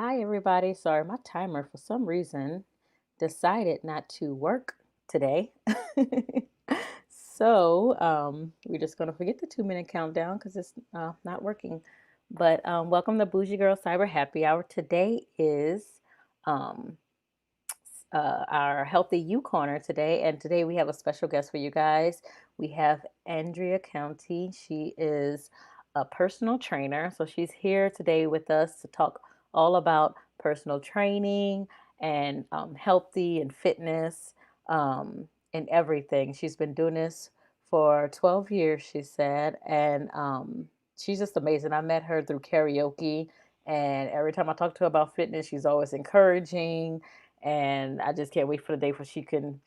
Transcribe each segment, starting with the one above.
Hi, everybody. Sorry, my timer for some reason decided not to work today. So we're just going to forget the 2 minute countdown because it's not working. But welcome to Bougie Girl Cyber Happy Hour. Today is um, our Healthy You Corner today. And today we have a special guest for you guys. We have Andrea County. She is a personal trainer. So she's here today with us to talk all about personal training and healthy and fitness and everything. She's been doing this for 12 years, she said. And she's just amazing. I met her through karaoke. And every time I talk to her about fitness, she's always encouraging, and I just can't wait for the day where she can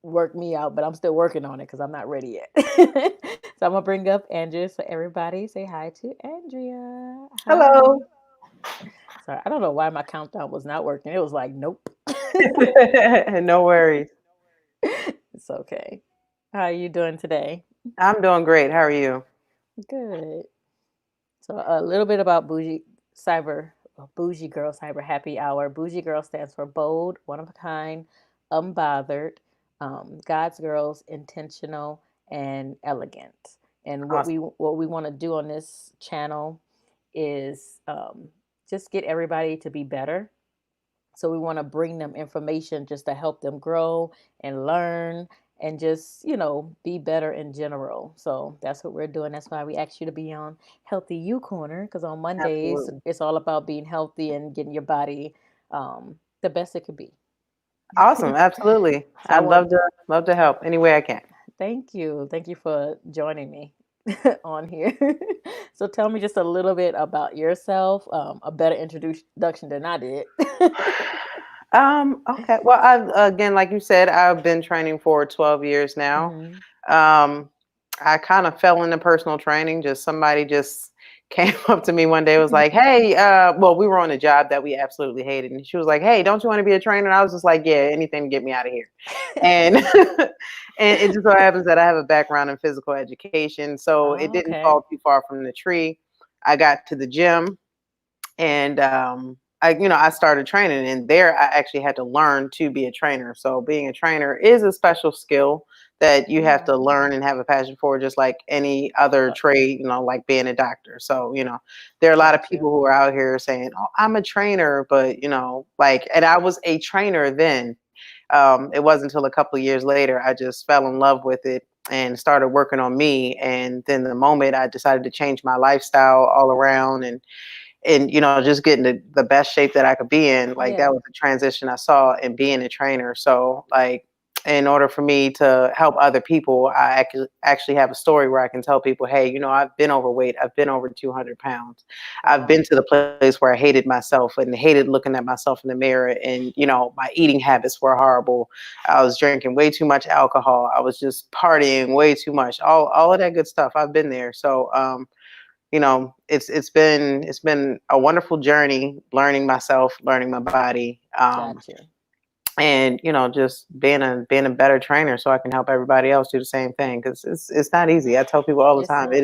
work me out, but I'm still working on it because I'm not ready yet. So I'm gonna bring up Andrea. So everybody say hi to Andrea. Hi. Hello. Sorry, I don't know why my countdown was not working. It was like, nope. No worries. It's okay. How are you doing today? I'm doing great. How are you? Good. So a little bit about Cyber Bougie Girl Cyber Happy Hour. Bougie Girl stands for bold, one of a kind, unbothered, God's girls, intentional, and elegant. And Awesome. what we want to do on this channel is just get everybody to be better. So we want to bring them information just to help them grow and learn and just, be better in general. So that's what we're doing. That's why we asked you to be on Healthy You Corner, because on Mondays, Absolutely. it's all about being healthy and getting your body the best it could be. Awesome. Absolutely. So I I'd want love to help any way I can. thank you. Thank you for joining me on here. So tell me just a little bit about yourself, a better introduction than I did. Okay. Well, I've again, like you said, I've been training for 12 years now. Hmm. Um, I kind of fell into personal training. Just somebody just came up to me one day, was like, "Hey, well, we were on a job that we absolutely hated," and she was like, "Hey, don't you want to be a trainer?" And I was just like, "Yeah, anything to get me out of here." And and it just so happens that I have a background in physical education, so it Oh, didn't okay. fall too far from the tree. I got to the gym, and I started training, and there I actually had to learn to be a trainer. So being a trainer is a special skill that you have Yeah. to learn and have a passion for, just like any other Uh, trade, like being a doctor. So there are a lot of Gotcha. people who are out here saying, "Oh, I'm a trainer," but like, and I was a trainer then. It wasn't until a couple of years later I just fell in love with it and started working on me. And then the moment I decided to change my lifestyle all around, and just getting the best shape that I could be in, like, that Yeah. was the transition I saw in being a trainer. So, like, in order for me to help other people, I actually have a story where I can tell people, hey, I've been overweight, I've been over 200 pounds, I've Wow. been to the place where I hated myself and hated looking at myself in the mirror, and my eating habits were horrible. I was drinking way too much alcohol, I was just partying way too much, all of that good stuff. I've been there. So it's been a wonderful journey, learning myself, learning my body, Gotcha. and just being a better trainer so I can help everybody else do the same thing, because it's not easy. I tell people all the It's time, not.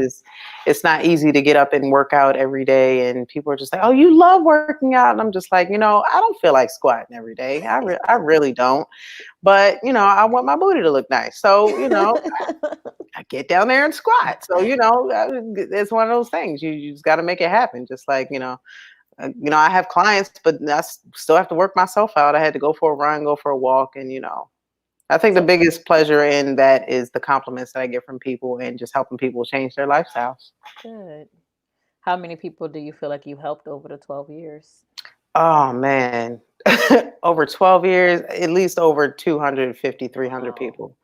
it's not easy to get up and work out every day, and people are just like, "Oh, you love working out," and I'm just like, I don't feel like squatting every day. I really don't. But I want my booty to look nice, so I get down there and squat. So it's one of those things. You just got to make it happen. Just like I have clients, but still have to work myself out. I had to go for a run, go for a walk, and I think the So biggest pleasure in that is the compliments that I get from people and just helping people change their lifestyles. good. How many people do you feel like you helped over the 12 years? Oh man, over 12 years, at least over 250, 300 Wow. people.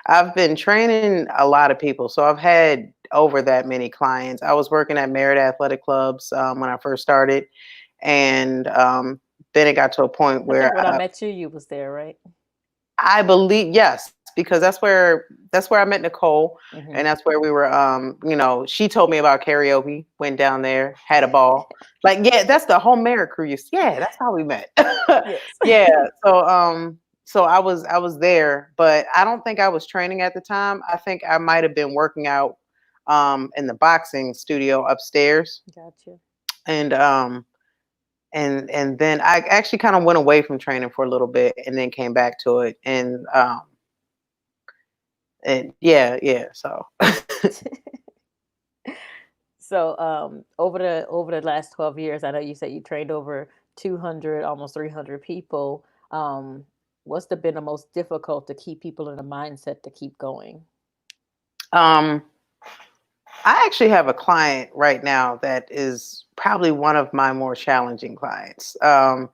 I've been training a lot of people. So I've had over that many clients. I was working at Merit Athletic Clubs when I first started. And then it got to a point I think where when I met you, you was there, right? I believe, yes, because that's where I met Nicole, Hmm. and that's where we were. She told me about karaoke. Went down there, had a ball. Like, yeah, that's the whole Merit crew. Yeah, that's how we met. Yes. Yeah. So I was there, but I don't think I was training at the time. I think I might have been working out in the boxing studio upstairs, Gotcha. and and then I actually kind of went away from training for a little bit and then came back to it. And yeah, yeah. So So, over the last 12 years, I know you said you trained over 200, almost 300 people. Um, what's been the most difficult to keep people in a mindset to keep going? um I actually have a client right now that is probably one of my more challenging clients. Wow.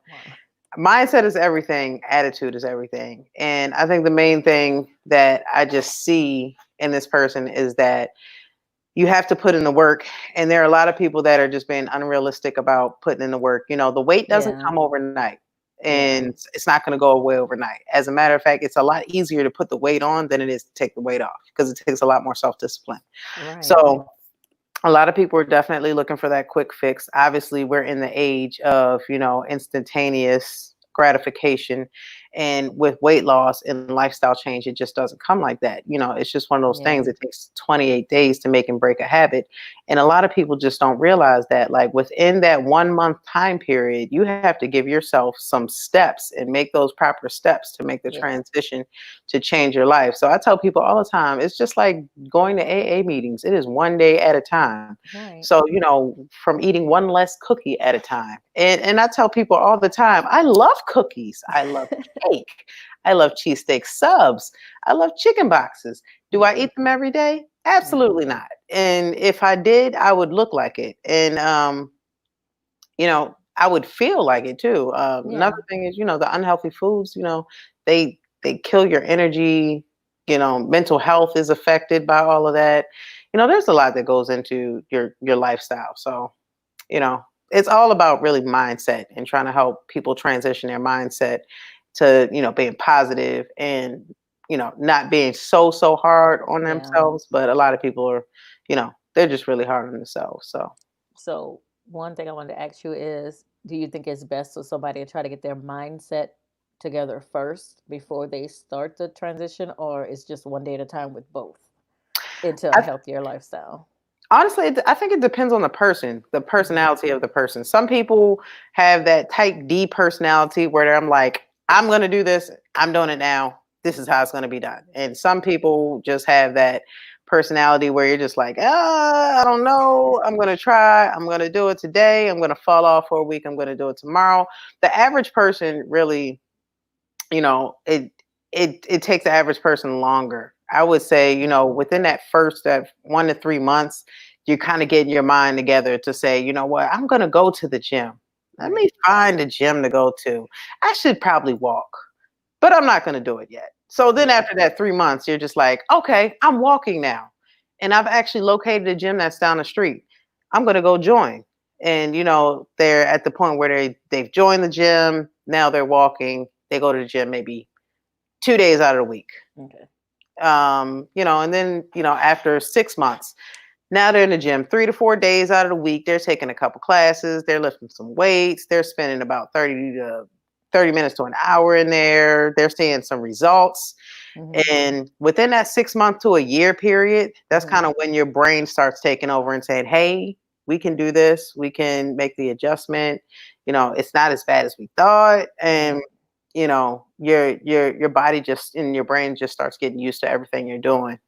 Mindset is everything, attitude is everything. And I think the main thing that I just see in this person is that you have to put in the work. And there are a lot of people that are just being unrealistic about putting in the work. The weight doesn't Yeah. come overnight, Yeah. and it's not going to go away overnight. As a matter of fact, it's a lot easier to put the weight on than it is to take the weight off because it takes a lot more self-discipline. Right. So a lot of people are definitely looking for that quick fix. Obviously, we're in the age of, instantaneous gratification. And with weight loss and lifestyle change, it just doesn't come like that. It's just one of those Yeah. things. It takes 28 days to make and break a habit. And a lot of people just don't realize that, like, within that 1 month time period, you have to give yourself some steps and make those proper steps to make the Yeah. transition to change your life. So I tell people all the time, it's just like going to AA meetings. It is one day at a time. Right. So, from eating one less cookie at a time. And I tell people all the time, I love cookies. I love cake. I love cheesesteak subs. I love chicken boxes. Do I Yeah. eat them every day? No. Absolutely not. And if I did, I would look like it. And I would feel like it too. Another Yeah. thing is, the unhealthy foods, they kill your energy. Mental health is affected by all of that. There's a lot that goes into your lifestyle. So, you know, it's all about really mindset and trying to help people transition their mindset to, being positive and, not being so hard on Yeah. themselves. But a lot of people are, they're just really hard on themselves. So So, one thing I wanted to ask you is, do you think it's best for somebody to try to get their mindset together first before they start the transition, or it's just one day at a time with both into a I healthier lifestyle? Honestly, I think it depends on the person, the Mhm. personality of the person. Some people have that type D personality where I'm like, I'm going to do this. I'm doing it now. This is how it's going to be done. And some people just have that personality where you're just like, I don't know. I'm going to try. I'm going to do it today. I'm going to fall off for a week. I'm going to do it tomorrow. The average person really, it takes the average person longer. I would say, Mhm. within that 1 to 3 months, you're kind of getting your mind together to say, you know what, I'm gonna go to the gym. Let Right. me find a gym to go to. I should probably walk, but I'm not gonna do it yet. So then Yeah. after that 3 months, you're just like, okay, I'm walking now. And I've actually located a gym that's down the street. I'm gonna go join. And they're at the point where they've joined the gym. Now they're walking. They go to the gym maybe 2 days out of the week. Okay. And then, after 6 months, now they're in the gym 3 to 4 days out of the week. They're taking a couple classes, they're lifting some weights, they're spending about 30 minutes to an hour in there. They're seeing some results. Mhm. And within that 6 month to a year period, that's Mhm. kind of when your brain starts taking over and saying, hey, we can do this. We can make the adjustment. It's not as bad as we thought. And Right. your body just and your brain just starts getting used to everything you're doing.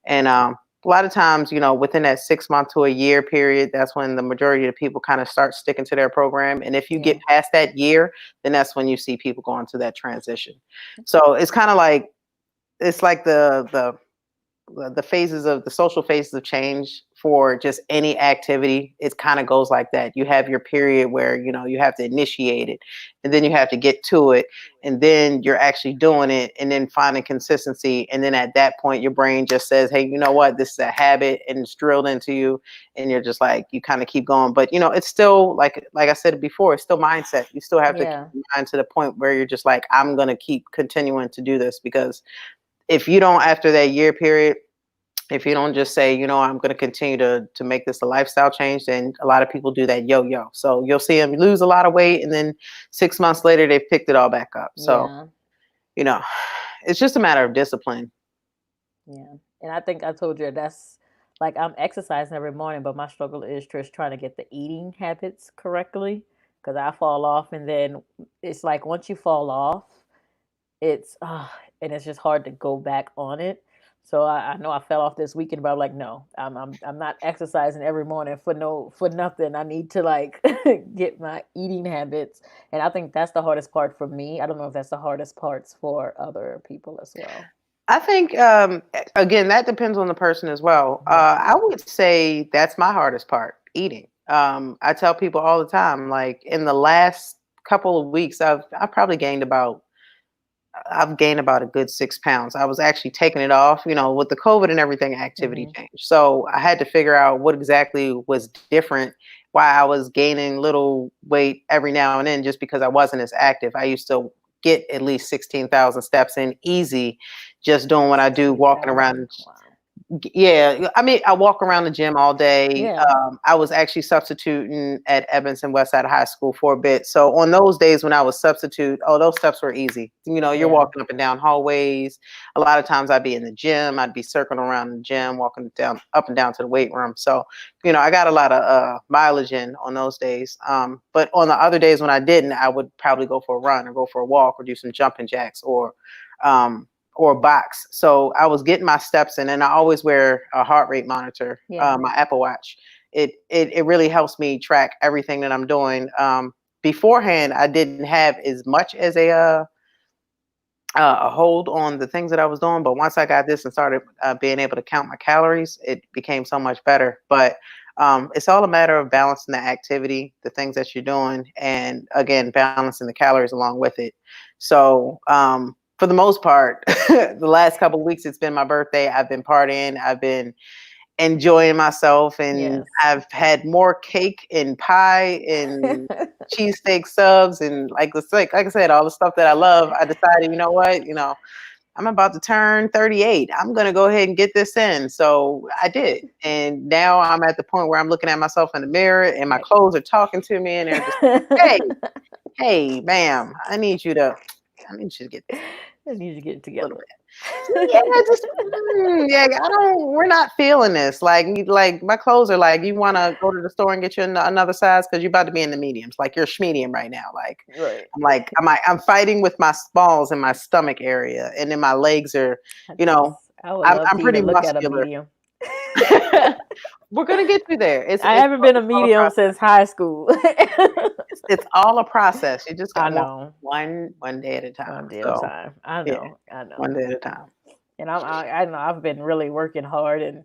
And a lot of times, within that 6 month to a year period, that's when the majority of people kind of start sticking to their program. And if you get Yeah. past that year, then that's when you see people going to that transition. So it's kind of like it's like the phases of the social phases of change for just any activity. It kind of goes like that. You have your period where you have to initiate it, and then you have to get to it, and then you're actually doing it, and then finding consistency. And then at that point your brain just says, hey, you know what, this is a habit, and it's drilled into you. And you're just like, you kind of keep going. But it's still like I said before, it's still mindset. You still have to keep Yeah. your mind to the point where you're just like, I'm going to keep continuing to do this. Because if you don't, after that year period, if you don't just say, I'm going to continue to make this a lifestyle change, then a lot of people do that yo-yo. So you'll see them lose a lot of weight, and then 6 months later, they've picked it all back up. So, Yeah. you know, it's just a matter of discipline. Yeah. And I think I told you that's like I'm exercising every morning, but my struggle is just trying to get the eating habits correctly because I fall off, and then it's like once you fall off, it's and it's just hard to go back on it. So I know I fell off this weekend, but I'm like, no, I'm not exercising every morning for nothing. I need to like get my eating habits, and I think that's the hardest part for me. I don't know if that's the hardest parts for other people as well. I think again that depends on the person as well. Yeah. I would say that's my hardest part, eating. I tell people all the time, like in the last couple of weeks, I've probably gained about I've gained about a good 6 pounds. I was actually taking it off, with the COVID and everything, activity Hmm. changed. So I had to figure out what exactly was different, why I was gaining little weight every now and then just because I wasn't as active. I used to get at least 16,000 steps in easy just doing what I do, walking 16,000. around. Wow. Yeah, I mean, I walk around the gym all day. Yeah. I was actually substituting at Evanston Westside High School for a bit. So on those days when I was substitute, oh, those steps were easy. You're Yeah. walking up and down hallways. A lot of times I'd be in the gym. I'd be circling around the gym, walking down up and down to the weight room. So, I got a lot of mileage in on those days. But on the other days when I didn't, I would probably go for a run or go for a walk or do some jumping jacks um, or a box. So I was getting my steps in, and I always wear a heart rate monitor, Yeah. my Apple Watch. It really helps me track everything that I'm doing. Beforehand, I didn't have as much as a hold on the things that I was doing, but once I got this and started being able to count my calories, it became so much better. But it's all a matter of balancing the activity, the things that you're doing, and again, balancing the calories along with it. So, for the most part, the last couple of weeks, it's been my birthday. I've been partying. I've been enjoying myself, and Yes. I've had more cake and pie and cheesesteak subs and like I said, all the stuff that I love. I decided, you know what, I'm about to turn 38. I'm gonna go ahead and get this in. So I did. And now I'm at the point where I'm looking at myself in the mirror and my Right. clothes are talking to me and they're just like, hey, ma'am, I need you to get this I need to get it a little together. bit. So yeah, just yeah, we're not feeling this. Like my clothes are like, you want to go to the store and get you another size because you're about to be in the mediums. Like you're medium right now. Like Right. I'm fighting with my smalls in my stomach area, and then my legs are, I you just know, I would I'm love I'm to pretty even look at a muscular. medium. We're gonna get you there. It's I it's haven't been a it's all a medium process. since high school. It's all a process. You just I got know. one day at a time. One day at a So time. I yeah, know. I one know. day at a time. And I know I've been really working hard, and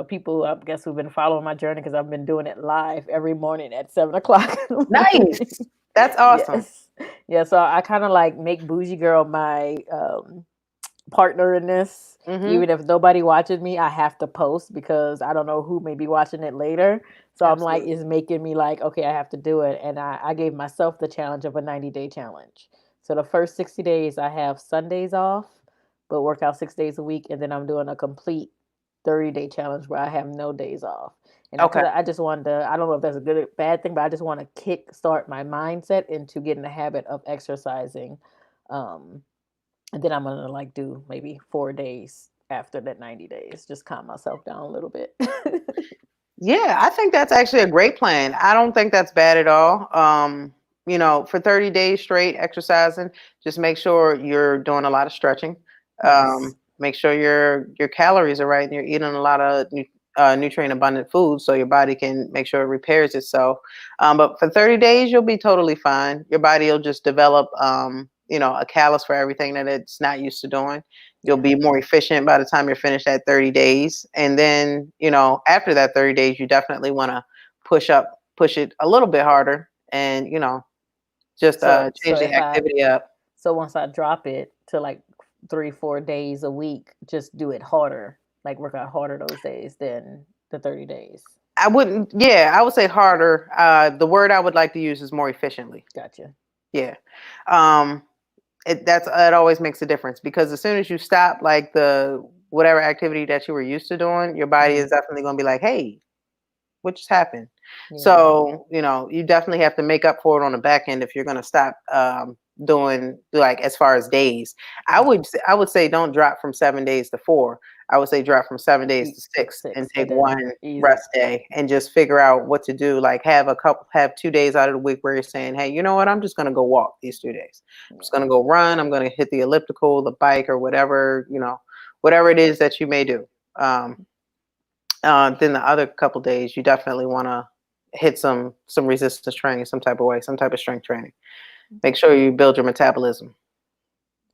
people I guess who've been following my journey because I've been doing it live every morning at 7 o'clock in the morning. Nice. That's awesome. Yes. Yeah. So I kind of like make Bougie Girl my partner in this. Hmm. Even if nobody watches me, I have to post because I don't know who may be watching it later. So I'm like, Absolutely. it's making me like, okay, I have to do it. And I gave myself the challenge of a 90-day challenge. So the first 60 days, I have Sundays off, but work out 6 days a week. And then I'm doing a complete 30-day challenge where I have no days off. And Okay. because I just wanted to, I don't know if that's a good or bad thing, but I just want to kick start my mindset into getting the habit of exercising. Um, and then I'm gonna like do maybe 4 days after that 90 days, just calm myself down a little bit. Yeah, I think that's actually a great plan. I don't think that's bad at all. For 30 days straight exercising, just make sure you're doing a lot of stretching. Yes. Make sure your calories are right and you're eating a lot of nutrient abundant food so your body can make sure it repairs itself. But for 30 days, you'll be totally fine. Your body will just develop, a callus for everything that it's not used to doing. You'll Yeah. be more efficient by the time you're finished at 30 days. And then, after that 30 days, you definitely want to push it a little bit harder and, just So change the if I activity up. so once I drop it to like 3, 4 days a week, just do it harder, like work out harder those days than the 30 days. I wouldn't, yeah, I would say harder. The word I would like to use is more efficiently. Gotcha. Yeah. Um, it always makes a difference because as soon as you stop like the whatever activity that you were used to doing, your body Hmm. is definitely going to be like, hey, what just happened? Yeah. So, you definitely have to make up for it on the back end if you're going to stop doing like as far as days. I Right. would I would say don't drop from 7 days to 4. I would say drop from 7 days to To six and 6, take and then one easy. rest day and just figure out what to do. Like have 2 days out of the week where you're saying, hey, you know what? I'm just going to go walk these 2 days. I'm just going Yeah. to go run. I'm going to hit the elliptical, the bike, or whatever, whatever it is that you may do. Um, then the other couple days, you definitely want to hit some resistance training, some type of way, some type of strength training. Make Okay. sure you build your metabolism.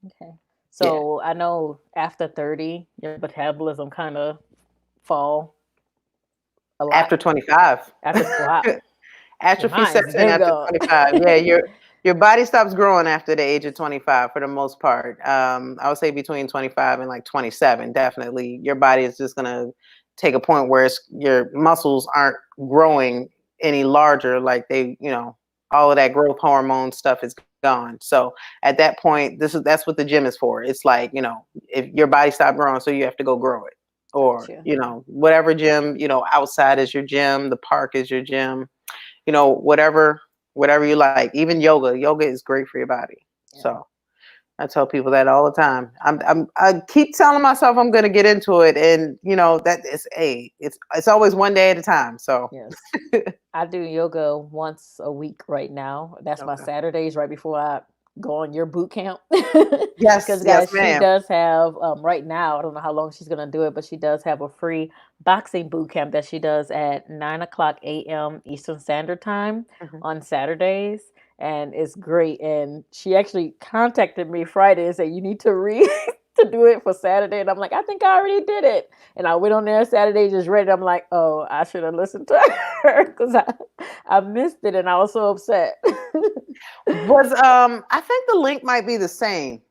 Okay. Yeah. So I know after 30, your metabolism kind of fall a lot. After 25. Wow. See, Atrophy mine's sets in been after gone. 25. Yeah, your body stops growing after the age of 25 for the most part. I would say between 25 and like 27, definitely. Your body is just gonna take a point where your muscles aren't growing any larger, like all of that growth hormone stuff is gone. So at that point, that's what the gym is for. It's like, if your body stopped growing, so you have to go grow it. Or, Gotcha. whatever gym, outside is your gym, the park is your gym, whatever you like. Even yoga is great for your body. Yeah. So I tell people that all the time. I keep telling myself I'm going to get into it, and that is it's always one day at a time. So Yes. I do yoga once a week right now. That's my okay. Saturdays right before I go on your boot camp. Yes, Because, yes, guys, she ma'am. does have, right now, I don't know how long she's going to do it, but she does have a free boxing boot camp that she does at 9 o'clock a.m. Eastern Standard Time Mhm. on Saturdays. And it's great. And she actually contacted me Friday and said, you need to read to do it for Saturday. And I'm like, I think I already did it. And I went on there Saturday, just read it. I'm like, oh, I should have listened to her because I missed it and I was so upset. I think the link might be the same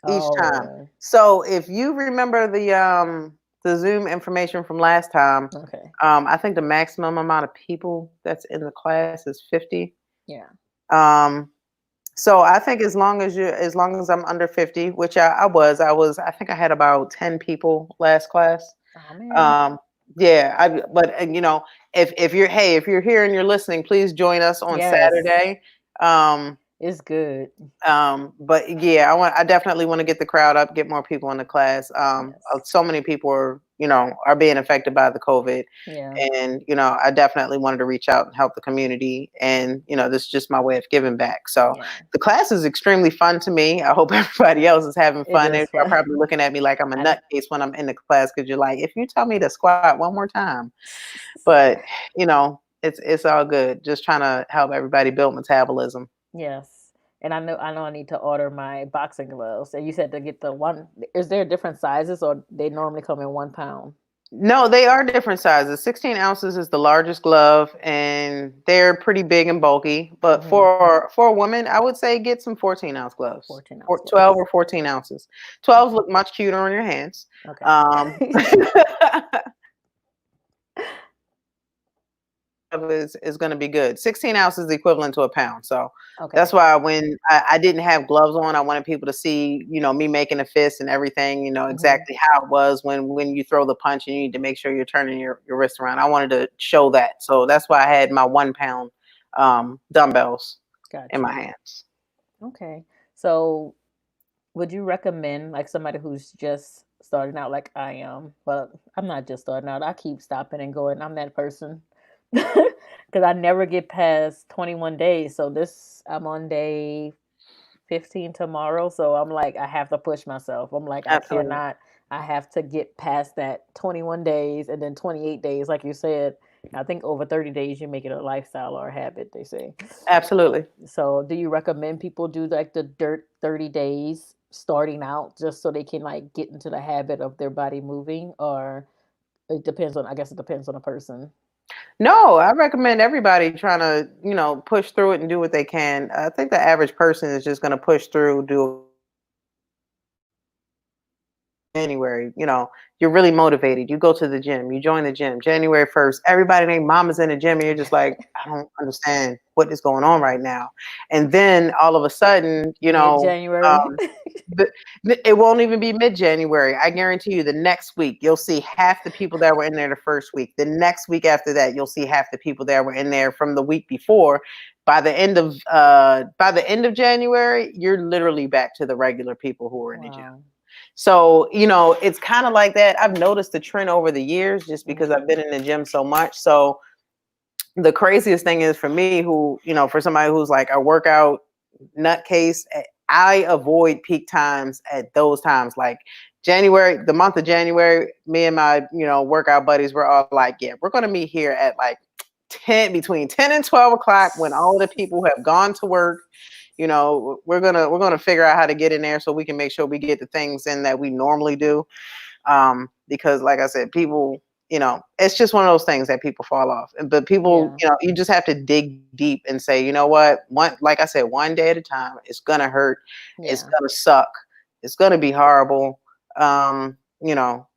each time. Oh, So if you remember the Zoom information from last time, okay. I think the maximum amount of people that's in the class is 50. Yeah. Um, so I think as long as I'm under 50, which I think I had about 10 people last class. Oh, man. Um, yeah, but if you're here and you're listening, please join us on Yes. Saturday. Um, It's good. but yeah, I definitely want to get the crowd up, get more people in the class. Yes. So many people are being affected by the COVID, Yeah. and I definitely wanted to reach out and help the community, and this is just my way of giving back. So Yeah. the class is extremely fun to me. I hope everybody else is having It fun. is You're fun. probably looking at me like I'm a I, nutcase when I'm in the class because you're like, if you tell me to squat one more time, but it's all good. Just trying to help everybody build metabolism. yes. And I know I need to order my boxing gloves. And you said to get the one, is there different sizes or they normally come in 1 pound? No, they are different sizes. 16 ounces is the largest glove, and they're pretty big and bulky. But Mm-hmm. for a woman, I would say get some 14-ounce gloves, 14-ounce 12 gloves. or 14 ounces. 12s Okay. look much cuter on your hands. Okay. Um, is going to be good. 16 ounces is equivalent to a pound. So that's Okay. why when I didn't have gloves on, I wanted people to see, me making a fist and everything, Mm-hmm. exactly how it was when you throw the punch and you need to make sure you're turning your wrist around. I wanted to show that. So that's why I had my 1 pound dumbbells in my Gotcha. hands. Okay. So would you recommend like somebody who's just starting out like I am? Well, I'm not just starting out. I keep stopping and going. I'm that person. Cuz I never get past 21 days. So this I'm on day 15 tomorrow, so I'm like I have to push myself. I'm like I Absolutely. cannot I have to get past that 21 days and then 28 days like you said. I think over 30 days you make it a lifestyle or a habit, they say. Absolutely. So, do you recommend people do like the dirt 30 days starting out just so they can like get into the habit of their body moving, or it depends on, I guess it depends on the person. No, I recommend everybody trying to, push through it and do what they can. I think the average person is just going to push through, do January, you're really motivated. You go to the gym, you join the gym. January 1st, everybody named mama's in the gym, and you're just like, I don't understand what is going on right now. And then all of a sudden, Mid-January. um, the, it won't even be mid-January. I guarantee you the next week, you'll see half the people that were in there the first week. The next week after that, you'll see half the people that were in there from the week before. By the end of January, you're literally back to the regular people who were in the gym. Wow. So, it's kind of like that. I've noticed the trend over the years just because Mm-hmm. I've been in the gym so much. So, the craziest thing is for me, who, for somebody who's like a workout nutcase, I avoid peak times at those times. Like January, the month of January, me and my, workout buddies were all like, yeah, we're going to meet here at like between 10 and 12 o'clock when all the people have gone to work. We're gonna figure out how to get in there so we can make sure we get the things in that we normally do. Because like I said, people, it's just one of those things that people fall off. But people, Yeah. you just have to dig deep and say, you know what, like I said, one day at a time. It's gonna hurt, it's Yeah. gonna suck, it's gonna be horrible.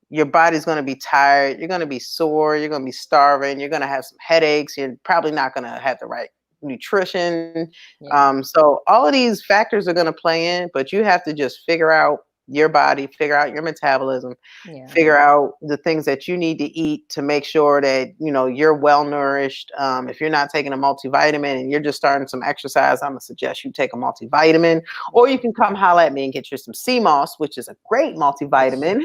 Your body's gonna be tired, you're gonna be sore, you're gonna be starving, you're gonna have some headaches, you're probably not gonna have the right nutrition. Yeah. So all of these factors are gonna play in, but you have to just figure out your body, figure out your metabolism, Yeah. figure out the things that you need to eat to make sure that you're well nourished. If you're not taking a multivitamin and you're just starting some exercise, I'm gonna suggest you take a multivitamin, or you Yeah. can come holler at me and get you some sea moss, which is a great Which multivitamin.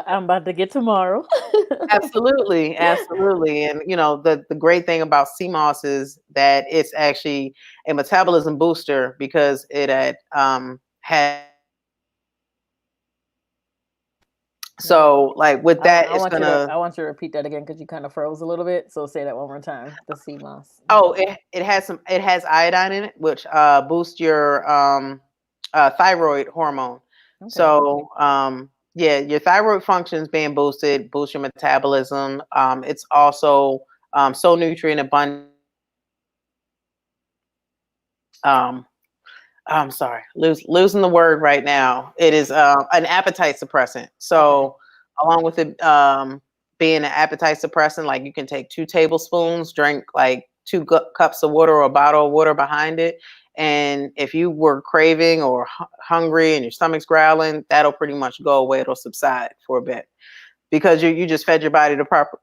I'm about to get tomorrow. Absolutely, absolutely. And the great thing about sea moss is that it's actually a metabolism booster because it had Wait. so like with that I it's want you to gonna. I want you to repeat that again because you kind of froze a little bit. So say that one more time. The sea moss. Oh, it has iodine in it, which boosts your thyroid hormone. Okay. So yeah, your thyroid functions being boosted, boost your metabolism. It's also so nutrient abundant. Um, I'm sorry, losing the word right now. It is an appetite suppressant. Okay. So, along with it being an appetite suppressant, like you can take 2 tablespoons, drink like two cups of water or a bottle of water behind it. And if you were craving or hungry and your stomach's growling, that'll pretty much go away. It'll subside for a bit because you just fed your body the proper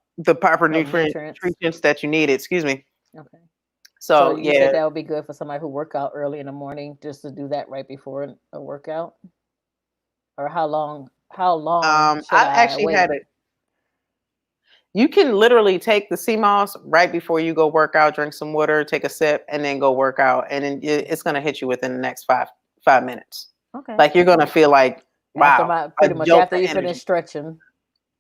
Of nutrients. nutrients that you needed. Excuse me. Okay. So So you yeah, said that would be good for somebody who work out early in the morning, just to do that right before a workout, or how long should I I actually had wait? it. You can literally take the sea moss right before you go work out, drink some water, take a sip, and then go work out, and then it's gonna hit you within the next five minutes. Okay. Like you're gonna feel like, After wow, my a pretty much jolt after of you finish energy. stretching,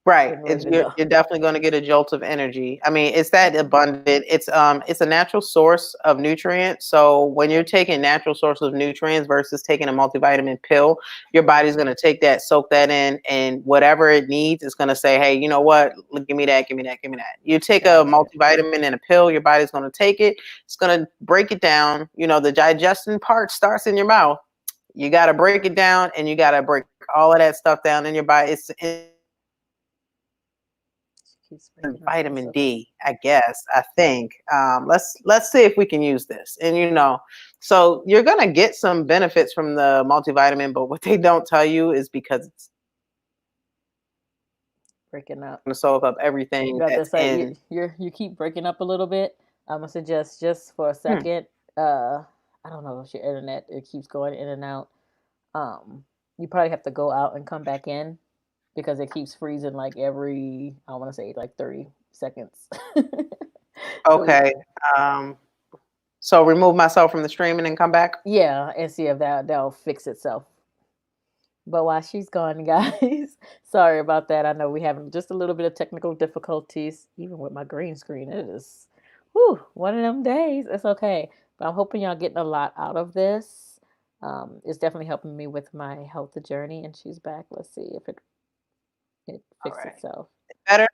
Right. getting It's ready to you're go. you're definitely going to get a jolt of energy. I mean, it's that Okay. abundant. It's a natural source of nutrients. So when you're taking natural sources of nutrients versus taking a multivitamin pill, your Hmm. body's going to take that, soak that in, and whatever it needs, it's going to say, "Hey, you know what? Give me that, give me that, give me that." You take a Gotcha. multivitamin and a pill, your body's going to take it. It's going to break it down. The digestion part starts in your mouth. You got to break it down, and you got to break all of that stuff down in your body. It's She keeps breaking up. It's vitamin okay. D, I guess. I think. Let's see if we can use this. And so you're gonna get some benefits from the multivitamin, but what they don't tell you is because it's Breaking up. gonna soak up You everything got to that's say in. you keep breaking up a little bit. I'm gonna suggest just for a Hmm, second. I don't know if your internet it keeps going in and out. Um, you probably have to go out and come back in because it keeps freezing like every I want to say like 30 seconds. So okay. Um, so remove myself from the stream and then come back. yeah, and see if that'll fix itself. But while she's gone, guys, sorry about that. I know we having just a little bit of technical difficulties, even with my green screen. It is, whew, one of them days. It's okay, but I'm hoping y'all getting a lot out of this. It's definitely helping me with my health journey. And she's back. Let's see if it All fixed right. itself. Better.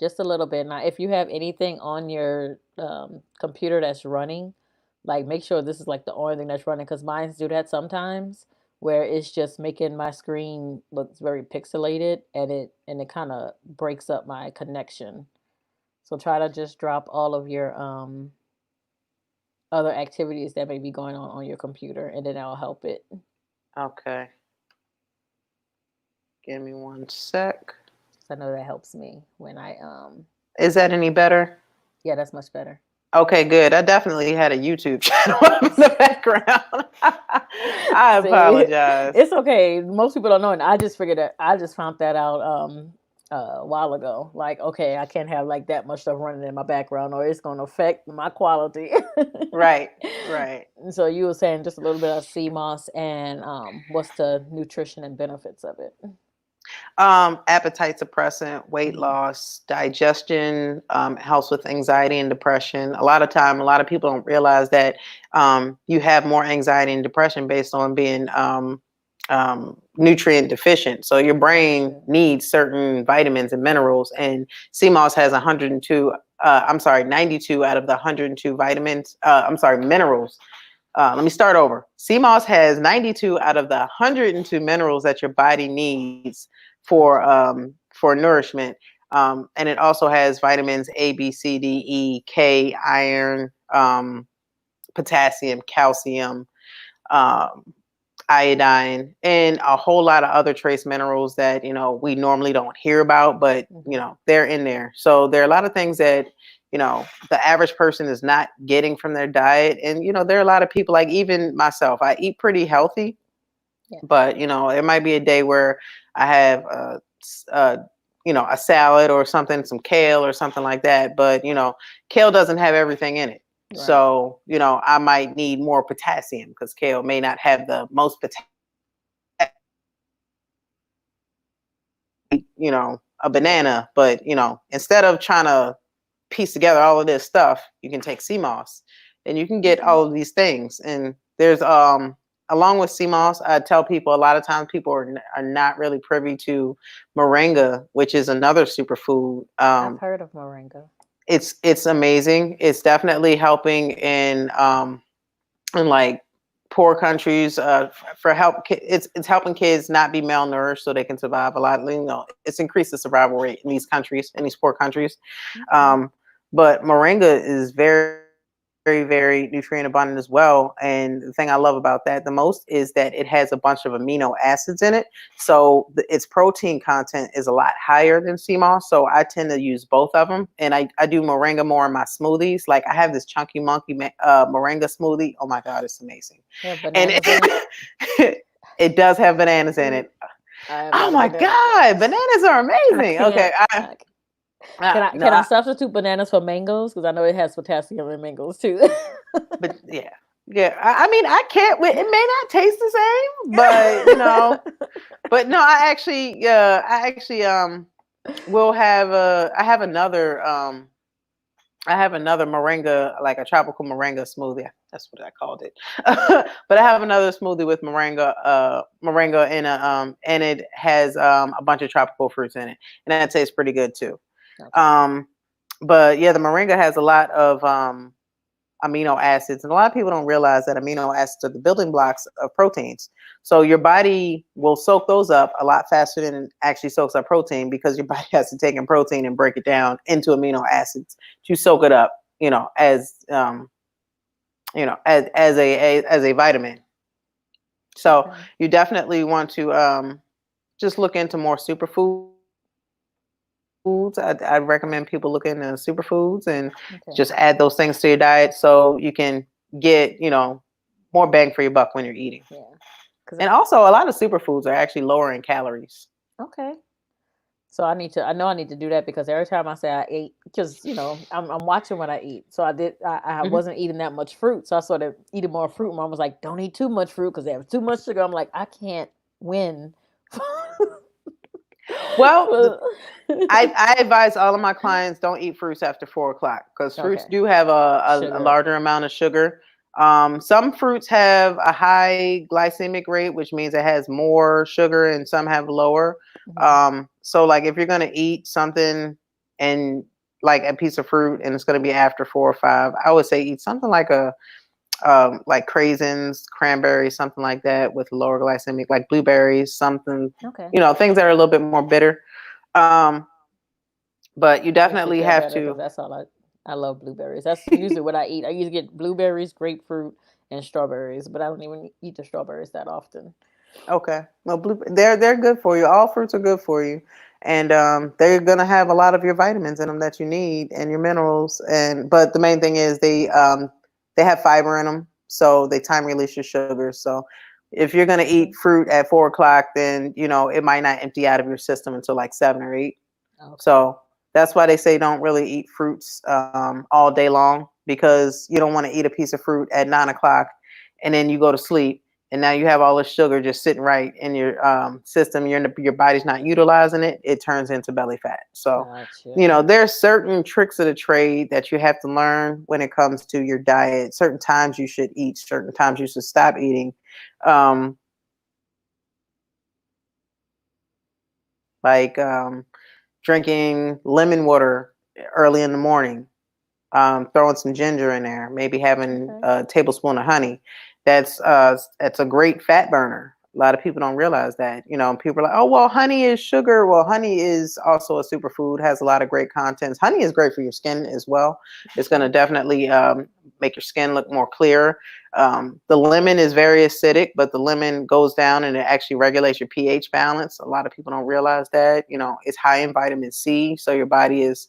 Just a little bit. Now, if you have anything on your computer that's running, like make sure this is like the only thing that's running because mines do that sometimes where it's just making my screen look very pixelated and it kind of breaks up my connection. So try to just drop all of your other activities that may be going on your computer and then that'll help it. Okay. Give me one sec. So I know that helps me when I Is that any better? yeah, that's much better. Okay, good. I definitely had a YouTube channel up in the background. I See, apologize. it's okay. Most people don't know, and I just figured that I just found that out a while ago. Like, okay, I can't have like that much stuff running in my background, or it's going to affect my quality. Right, right. And so you were saying just a little bit of sea moss and what's the nutrition and benefits of it? Appetite suppressant, weight Hmm. loss, digestion, helps with anxiety and depression. A lot of people don't realize that you have more anxiety and depression based on being nutrient deficient. So your brain Gotcha. needs certain vitamins and minerals, and CMOS has 102. I'm sorry, 92 out of the 102 vitamins. I'm sorry, minerals. Let me start over. CMOS has 92 out of the 102 minerals that your body needs Okay. for nourishment. And it also has vitamins A, B, C, D, E, K, iron, potassium, calcium, um, iodine, and a whole lot of other trace minerals that we normally don't hear about, but Hmm. they're in there. So there are a lot of things that the average person is not getting from their diet, and there are a lot of people, like even myself. I eat pretty healthy, Yeah. but it might be a day where I have a a salad or something, some kale or something like that. But kale doesn't have everything in it. Right. So I might need more potassium because kale may not have the most potassium. A Yeah. banana, but instead of trying to piece together all of this stuff, you can take CMOS and you can get Okay. all of these things. And there's along with CMOS, I tell people a lot of times people are not really privy to moringa, which is another superfood. I've heard of moringa. It's amazing. It's definitely helping in like poor countries for help. It's helping kids not be malnourished so they can survive a lot. It's increased the survival rate in these countries, in these poor countries. Okay. um, but moringa is very, very nutrient abundant as well. And the thing I love about that the most is that it has a bunch of amino acids in it. So its protein content is a lot higher than sea moss. So I tend to use both of them. And I do moringa more in my smoothies. Like I have this chunky monkey moringa smoothie. Oh my God, it's amazing. They have And bananas in it. it does have bananas in Mm, it. I am Oh not a my banana God, girl. bananas are I amazing. Okay. can't. I, No, can I substitute bananas for mangoes? Because I know it has potassium in mangoes too. but yeah. Yeah, I mean, I can't. It may not taste the same, but but no, I actually, will have I have another moringa, like a tropical moringa smoothie. That's what I called it. But I have another smoothie with moringa in and it has a bunch of tropical fruits in it, and that tastes pretty good too. Okay. Um, but yeah, the moringa has a lot of amino acids. And a lot of people don't realize that amino acids are the building blocks of proteins. So your body will soak those up a lot faster than it actually soaks up protein because your body has to take in protein and break it down into amino acids to soak it up, as a vitamin. So Okay. you definitely want to just look into more superfoods. I'd recommend people look into superfoods and Okay. just add those things to your diet so you can get, more bang for your buck when you're eating. Yeah. Cause And also, a lot of superfoods are actually lower in calories. okay. So I need to. I know I need to do that because every time I say I ate, because I'm watching what I eat. So I did. I Hmm. wasn't eating that much fruit, so I started eating more fruit. Mom was like, "Don't eat too much fruit because they have too much sugar." I'm like, I can't win. Well, For- I advise all of my clients don't eat fruits after 4 o'clock because fruits okay, do have a sugar. larger amount of sugar. Some fruits have a high glycemic rate, which means it has more sugar, and some have lower. Hmm. So, like, if you're going to eat something and like a piece of fruit and it's going to be after 4 or 5, I would say eat something like craisins, cranberries, something like that with lower glycemic, like blueberries, something, Okay, things that are a little bit more bitter. Um, but you that makes me definitely feel have better because to. that's all I love blueberries. That's usually what I eat. I usually get blueberries, grapefruit, and strawberries, but I don't even eat the strawberries that often. Okay, well, they're good for you. All fruits are good for you, and they're gonna have a lot of your vitamins in them that you need and your minerals. And but the main thing is they have fiber in them, so they time release your sugars. So if you're gonna eat Okay. fruit at 4 o'clock, then it might not empty out of your system until like 7 or 8. Okay. So that's why they say don't really eat fruits all day long, because you don't want to eat a piece of fruit at 9 o'clock and then you go to sleep and now you have all this sugar just sitting right in your system. Your body's not utilizing it. It turns into belly fat. So, Gotcha. there's certain tricks of the trade that you have to learn when it comes to your diet. Certain times you should eat. Certain times you should stop eating. Like drinking lemon water early in the morning, throwing some ginger in there, maybe having Okay. a tablespoon of honey. That's a great fat burner. A lot of people don't realize that. People are like, "Oh, well, honey is sugar." Well, honey is also a superfood. Has a lot of great contents. Honey is great for your skin as well. It's going to Okay. definitely make your skin look more clear. The lemon is very acidic, but the lemon goes down and it actually regulates your pH balance. A lot of people don't realize that. It's high in vitamin C, so your body is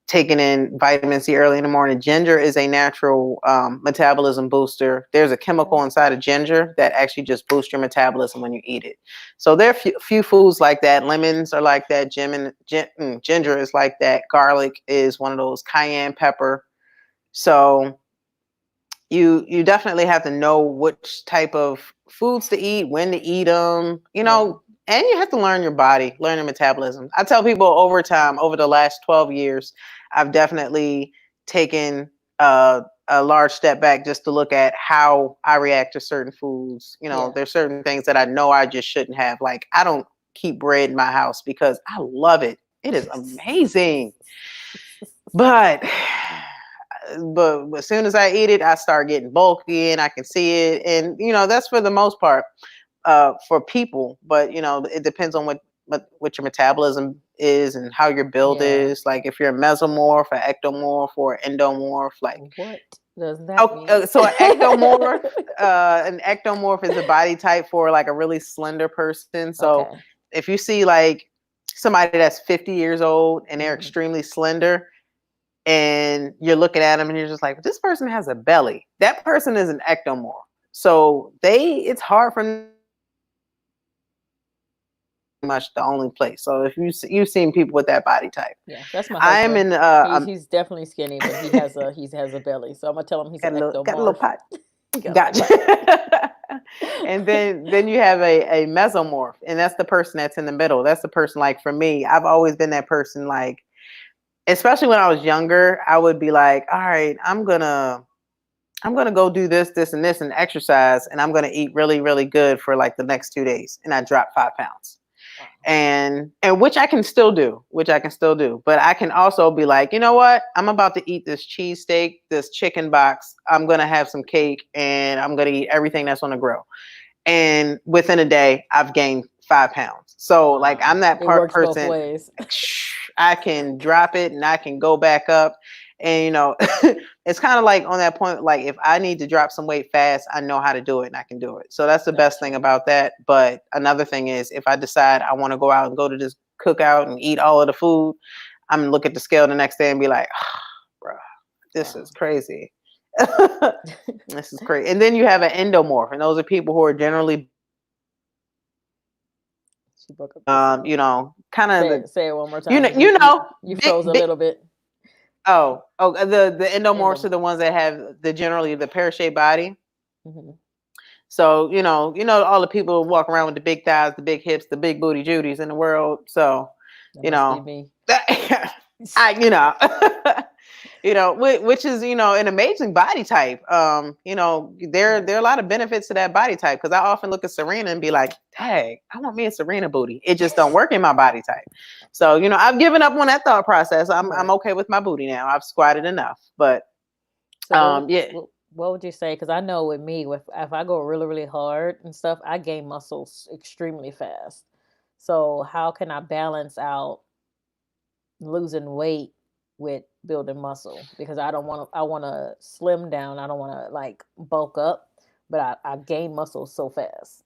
taking in vitamin C early in the morning. Ginger is a natural metabolism booster. There's a chemical Okay. inside of ginger that actually just boosts your metabolism when you eat it. So there are few foods like that. Lemons are like that. Ginger is like that. Garlic is one of those. Cayenne pepper. So you definitely have to know which type of foods to eat, when to eat them, Yeah. and you have to learn your body, learn your metabolism. I tell people over time, over the last 12 years, I've definitely taken a large step back just to look at how I react to certain foods. Yeah. There's certain things that I know I just shouldn't have. Like, I don't keep bread in my house because I love it. It is amazing. But but as soon as I eat it, I start getting bulky and I can see it. And that's for the most part for people. But it depends on what your metabolism is and how your build Yeah. is. Like if you're a mesomorph, an ectomorph, or endomorph. Like, What does that oh, mean? so an ectomorph is a body type for like a really slender person. So Okay. if you see like somebody that's 50 years old and they're Hmm. extremely slender, and you're looking at them and you're just like, this person has a belly. That person is an ectomorph. So it's hard for them, much the only place. So if you've seen people with that body type, Yeah, that's my I'm husband. in He's definitely skinny, but he has a belly. So I'm gonna tell him he's an got a little ectomorph. pot. He got a little butt. Gotcha. And then you have a mesomorph, and that's the person that's in the middle. That's the person, like for me, I've always been that person. Like, especially when I was younger, I would be like, all right, I'm gonna go do this, this, and this, and exercise, and I'm gonna eat really, really good for like the next 2 days, and I drop 5 pounds, Wow. and which I can still do, but I can also be like, you know what? I'm about to eat this cheesesteak, this chicken box. I'm gonna have some cake, and I'm gonna eat everything that's on the grill, and within a day, I've gained 5 pounds. So like, I'm Wow. that It works both person. ways. I can drop it and I can go back up. And it's kind of like on that point, like if I need to drop some weight fast, I know how to do it and I can do it. So that's the best thing Gotcha. about that. But another thing is, if I decide I want to go out and go to this cookout and eat all of the food, I'm gonna look at the scale the next day and be like, oh, bro, this is Wow. crazy. This is crazy. And then you have an endomorph, and those are people who are generally, She broke up just a little. kind of Say the, it. Say it one more you time know, because you know, you big, froze a big. little bit. Oh, the endomorphs are Endo. the ones that have generally the pear shaped body. Hmm. So all the people who walk around with the big thighs, the big hips, the big booty Judies in the world. So, That you must be know, me. I which is an amazing body type. Yeah. There are a lot of benefits to that body type, because I often look at Serena and be like, "Dang, I want me a Serena booty." It just don't work in my body type. So I've given up on that thought process. I'm Right. okay with my booty now. I've squatted enough, but So yeah. what would you say? Because I know with me, with if I go really really hard and stuff, I gain muscles extremely fast. So how can I balance out losing weight with building muscle? Because I don't want to. I want to slim down. I don't want to like bulk up, but I gain muscle so fast.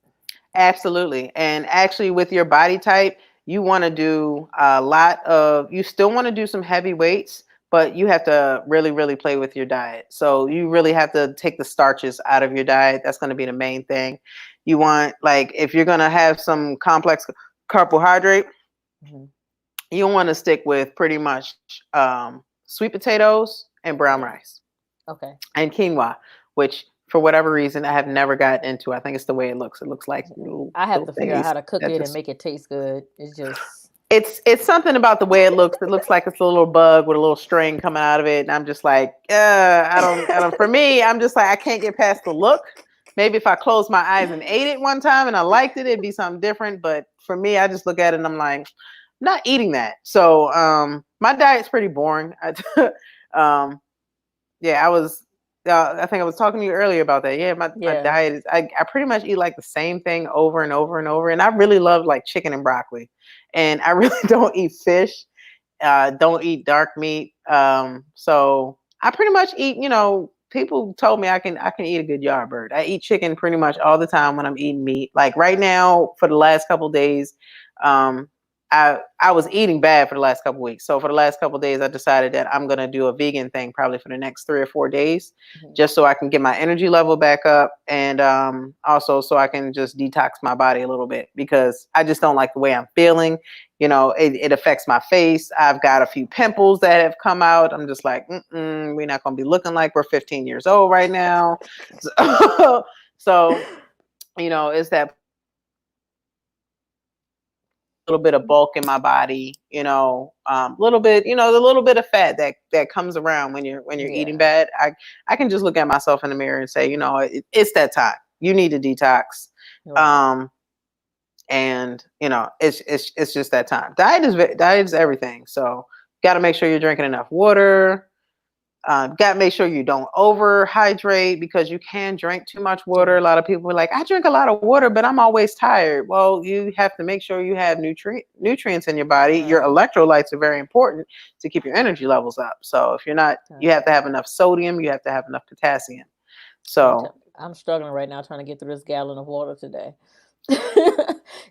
Absolutely. And actually, with your body type, you want to do a lot of, you still want to do some heavy weights, but you have to really, really play with your diet. So you really have to take the starches out of your diet. That's going to be the main thing. You want, like, if you're going to have some complex carbohydrate, Hmm. you want to stick with pretty much sweet potatoes and brown Yeah. rice Okay. and quinoa, which for whatever reason I have never got into. I think it's the way it looks. It looks like I have little to figure out thingies how to cook that it and just, make it taste good. It's just it's something about the way it looks. It looks like it's a little bug with a little string coming out of it, and I'm just like, I don't. For me, I'm just like, I can't get past the look. Maybe if I closed my eyes and ate it one time and I liked it, it'd be something different. But for me, I just look at it and I'm like, not eating that. So my diet's pretty boring. um, yeah, I was. I think I was talking to you earlier about that. Yeah, my yeah. diet is. I pretty much eat like the same thing over and over and over, and I really love like chicken and broccoli, and I really don't eat fish. Don't eat dark meat. So I pretty much eat. People told me I can eat a good yard bird. I eat chicken pretty much all the time when I'm eating meat. Like right now, for the last couple of days, um, I was eating bad for the last couple of weeks. So for the last couple of days, I decided that I'm gonna do a vegan thing probably for the next 3 or 4 days, Mhm. just so I can get my energy level back up, and also so I can just detox my body a little bit because I just don't like the way I'm feeling. It affects my face. I've got a few pimples that have come out. I'm just like, we're not going to be looking like we're 15 years old right now. So, so it's that little bit of bulk in my body, little bit, the little bit of fat that comes around when you're eating Yeah. bad. I can just look at myself in the mirror and say, it's that time. You need to detox. Right. Um, and it's just that time. Diet is everything. So got to make sure you're drinking enough water. Got to make sure you don't overhydrate because you can drink too much water. A Yeah. lot of people are like, I drink a lot of water, but I'm always tired. Well, you have to make sure you have nutrients in your body. Your Right. electrolytes are very important to keep your energy levels up. So if you're not, you Okay. have to have enough sodium. You have to have enough potassium. I'm So t- I'm struggling right now trying to get through this gallon of water today.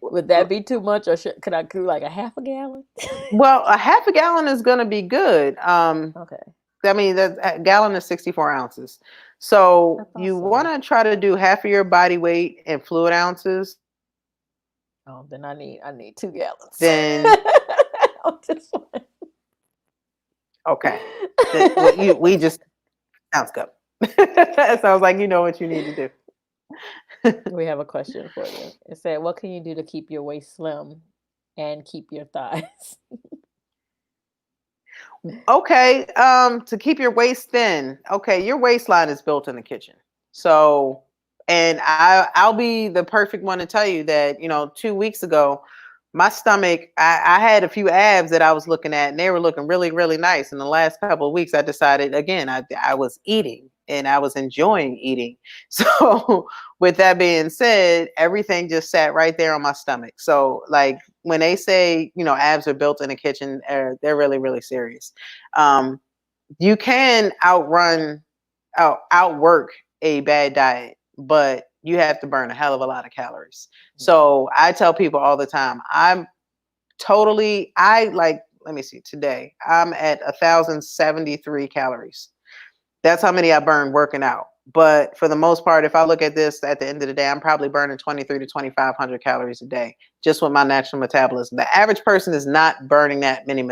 Would that be too much, or could I do like a half a gallon? well, a half a gallon is going to be good. Okay. I mean, a gallon is 64 ounces. So I thought you want so. to try to do half of your body weight in fluid ounces. Oh, then I need 2 gallons. Then I'm just okay, then we just sounds good. It sounds like you know what you need to do. We have a question for you. It said, "What can you do to keep your waist slim and keep your thighs?" Okay, to keep your waist thin. Okay, your waistline is built in the kitchen. So, and I'll be the perfect one to tell you that 2 weeks ago, my stomach, I had a few abs that I was looking at, and they were looking really, really nice. In the last couple of weeks, I decided again, I was eating and I was enjoying eating. So, with that being said, everything just sat right there on my stomach. So, like when they say, abs are built in the kitchen, they're really, really serious. Um, you can outwork a bad diet, but you have to burn a hell of a lot of calories. Yeah. So I tell people all the time, I like, let me see, today I'm at 1,073 calories. That's how many I burn working out. But for the most part, if I look at this at the end of the day, I'm probably burning 23 to 2,500 calories a day just with my natural metabolism. The average person is not burning that many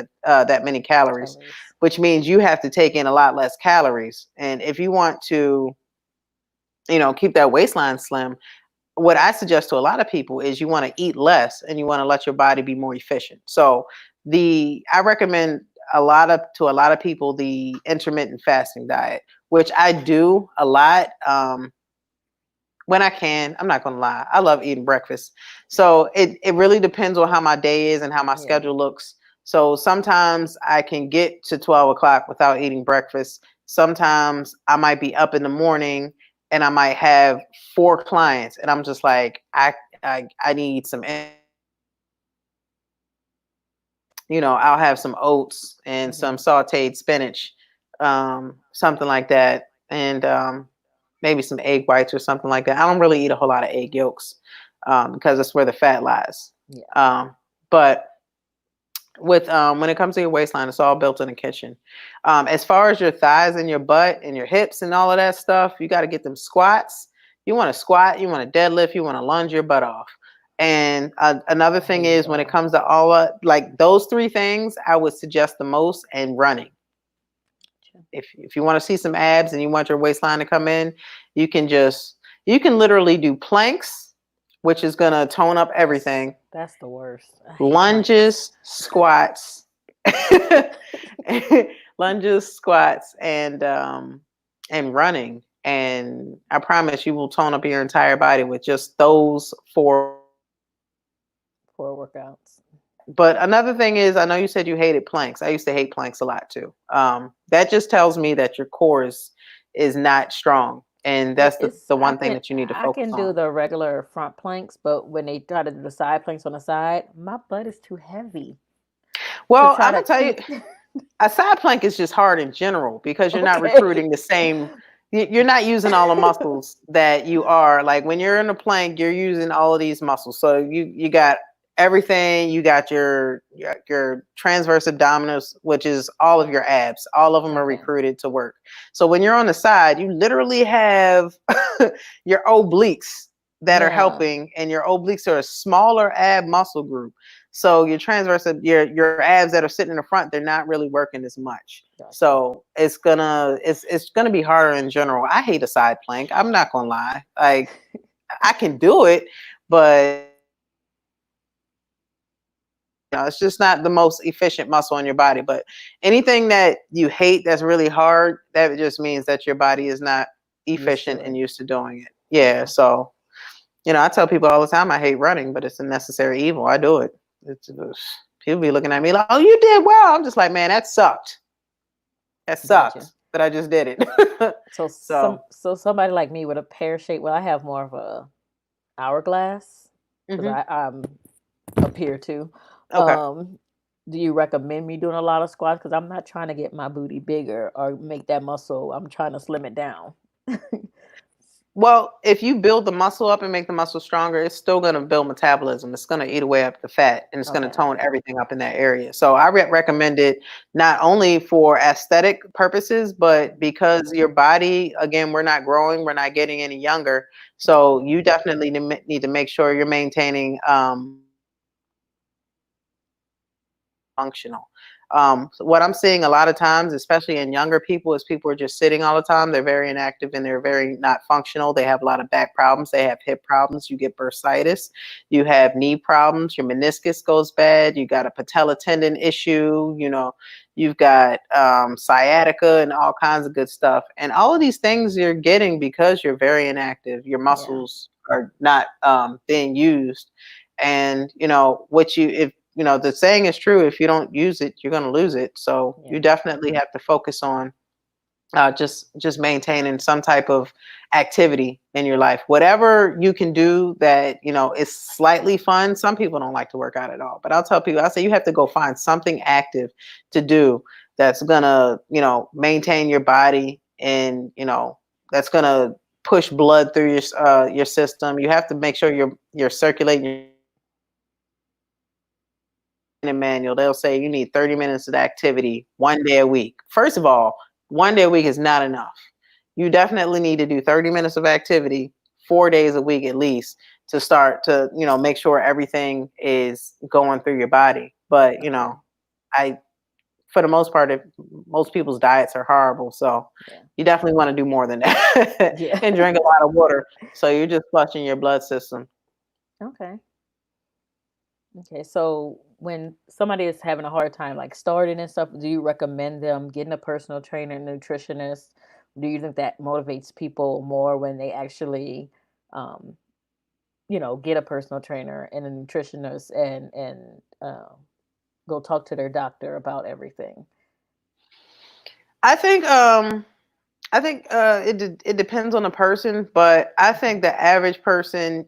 calories, Calories. which means you have to take in a lot less calories. And if you want to, keep that waistline slim, what I suggest to a lot of people is you want to eat less and you want to let your body be more efficient. So I recommend to a lot of people the intermittent fasting diet, which I do a lot when I can. I'm not gonna lie, I love eating breakfast. So it really depends on how my day is and how my Yeah. schedule looks. So sometimes I can get to 12 o'clock without eating breakfast. Sometimes I might be up in the morning and I might have 4 clients and I'm just like, I need some, I'll have some oats and some Hmm. sauteed spinach, something like that. And maybe some egg whites or something like that. I don't really eat a whole lot of egg yolks because that's where the fat lies. Yeah. Um, but with when it comes to your waistline, it's all built in the kitchen. As far as your thighs and your butt and your hips and all of that stuff, you got to get them squats. You want to squat, you want to deadlift, you want to lunge your butt off. And another There thing you is when it go. comes to all like those three things, I would suggest the most and running. If you want to see some abs and you want your waistline to come in, you can just you can literally do planks, which is gonna tone up everything, That's the worst. I hate planks. lunges, squats, lunges, squats, and running. And I promise you will tone up your entire body with just those four. 4 workouts. But another thing is, I know you said you hated planks. I used to hate planks a lot too. That just tells me that your core is not strong, and that's It's the one thing that you need to I focus can do on. the regular front planks, but when they try to do the side planks on the side, my butt is too heavy to Well, try I'm to gonna tell you, keep. a side plank is just hard in general because you're not Okay. recruiting the same. You're not using all the muscles that you are. Like when you're in a plank, you're using all of these muscles. So you got everything. You got your transverse abdominis, which is all of your abs. All of them are Okay. recruited to work. So when you're on the side, you literally have your obliques that are Yeah. helping, and your obliques are a smaller ab muscle group. So your transverse, your abs that are sitting in the front, they're not really working as much. Gotcha. So it's gonna be harder in general. I hate a side plank. I'm not gonna lie. Like I can do it, but it's just not the most efficient muscle in your body. But anything that you hate that's really hard, that just means that your body is not Used efficient to and it. used to doing it. Yeah. Yeah. So I tell people all the time I hate running, but it's a necessary evil. I do it. People be looking at me like, "Oh, you did well." I'm just like, "Man, that sucked. That Gotcha. sucked." But I just did it. So, So somebody like me with a pear shape. Well, I have more of a hourglass because hmm I'm up here too. okay. Um, do you recommend me doing a lot of squats? Because I'm not trying to get my booty bigger or make that muscle. I'm trying to slim it down. Well, if you build the muscle up and make the muscle stronger, it's still going to build metabolism. It's going to eat away up the fat, and it's going to Okay. tone everything up in that area. So I recommend it not only for aesthetic purposes, but because your body, again, we're not growing, we're not getting any younger. Yeah. So you definitely need to make sure you're maintaining functional. So what I'm seeing a lot of times, especially in younger people, is people are just sitting all the time. They're very inactive and they're very not functional. They have a lot of back problems. They have hip problems. You get bursitis. You have knee problems. Your meniscus goes bad. You got a patella tendon issue. You've got sciatica and all kinds of good stuff. And all of these things you're getting because you're very inactive. Your Yeah. muscles are not being used. And what you if the saying is true, if you don't use it, you're going to lose it. So you Yeah. definitely have to focus on just maintaining some type of activity in your life, whatever you can do that is slightly fun. Some people don't like to work out at all, but I'll tell people, I say you have to go find something active to do that's gonna maintain your body, and that's gonna push blood through your system. You have to make sure you're circulating manual. They'll say you need 30 minutes of activity 1 day a week. First of all, 1 day a week is not enough. You definitely need to do 30 minutes of activity 4 days a week at least to start to, make sure everything is going through your body. But, Okay. I, for the most part, most people's diets are horrible. So Yeah. you definitely want to do more than that Yeah. and drink a lot of water. So you're just flushing your blood system. Okay. Okay. So when somebody is having a hard time like starting and stuff, do you recommend them getting a personal trainer, nutritionist? Do you think that motivates people more when they actually um, get a personal trainer and a nutritionist and go talk to their doctor about everything? I think it depends on the person, but I think Okay. the average person,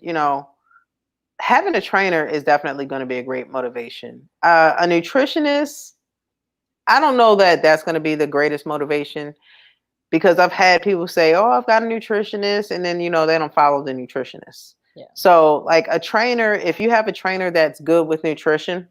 having a trainer is definitely going to be a great motivation. A nutritionist, I don't know that that's going to be the greatest motivation because I've had people say, "Oh, I've got a nutritionist," and then they don't follow the nutritionist. Yeah. So, like a trainer, if you have a trainer that's good with nutrition,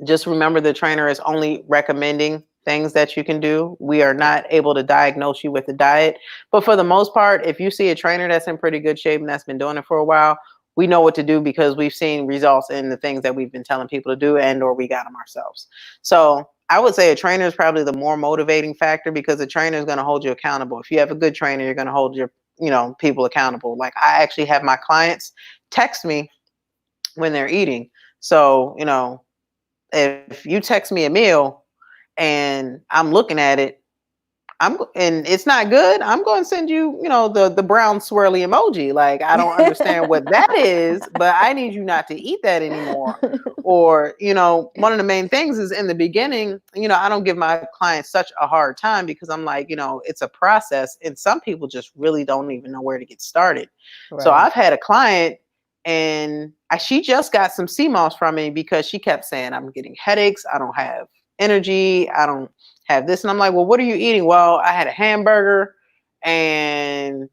Just remember the trainer is only recommending things that you can do. We are Yeah. not able to diagnose you with a diet. But for the most part, if you see a trainer that's in pretty good shape and that's been doing it for a while, we know what to do because we've seen results in the things that we've been telling people to do and or we got them ourselves. So I would say a trainer is probably the more motivating factor because the trainer is going to hold you accountable. If you have a good trainer, you're going to hold your people accountable. Like I actually have my clients text me when they're eating. So, if you text me a meal and I'm looking at it, and it's not good, I'm going to send you, the brown swirly emoji. Like I don't understand what that is, but I need you not to eat that anymore. Or, one of the main things is in the beginning, I don't give my clients such a hard time because I'm like, it's a process and some people just really don't even know where to get started. So Right. I've had a client and she just got some CMOS from me because she kept saying, I'm getting headaches. I don't have energy. I don't have this. And I'm like, well, what are you eating? Well, I had a hamburger and,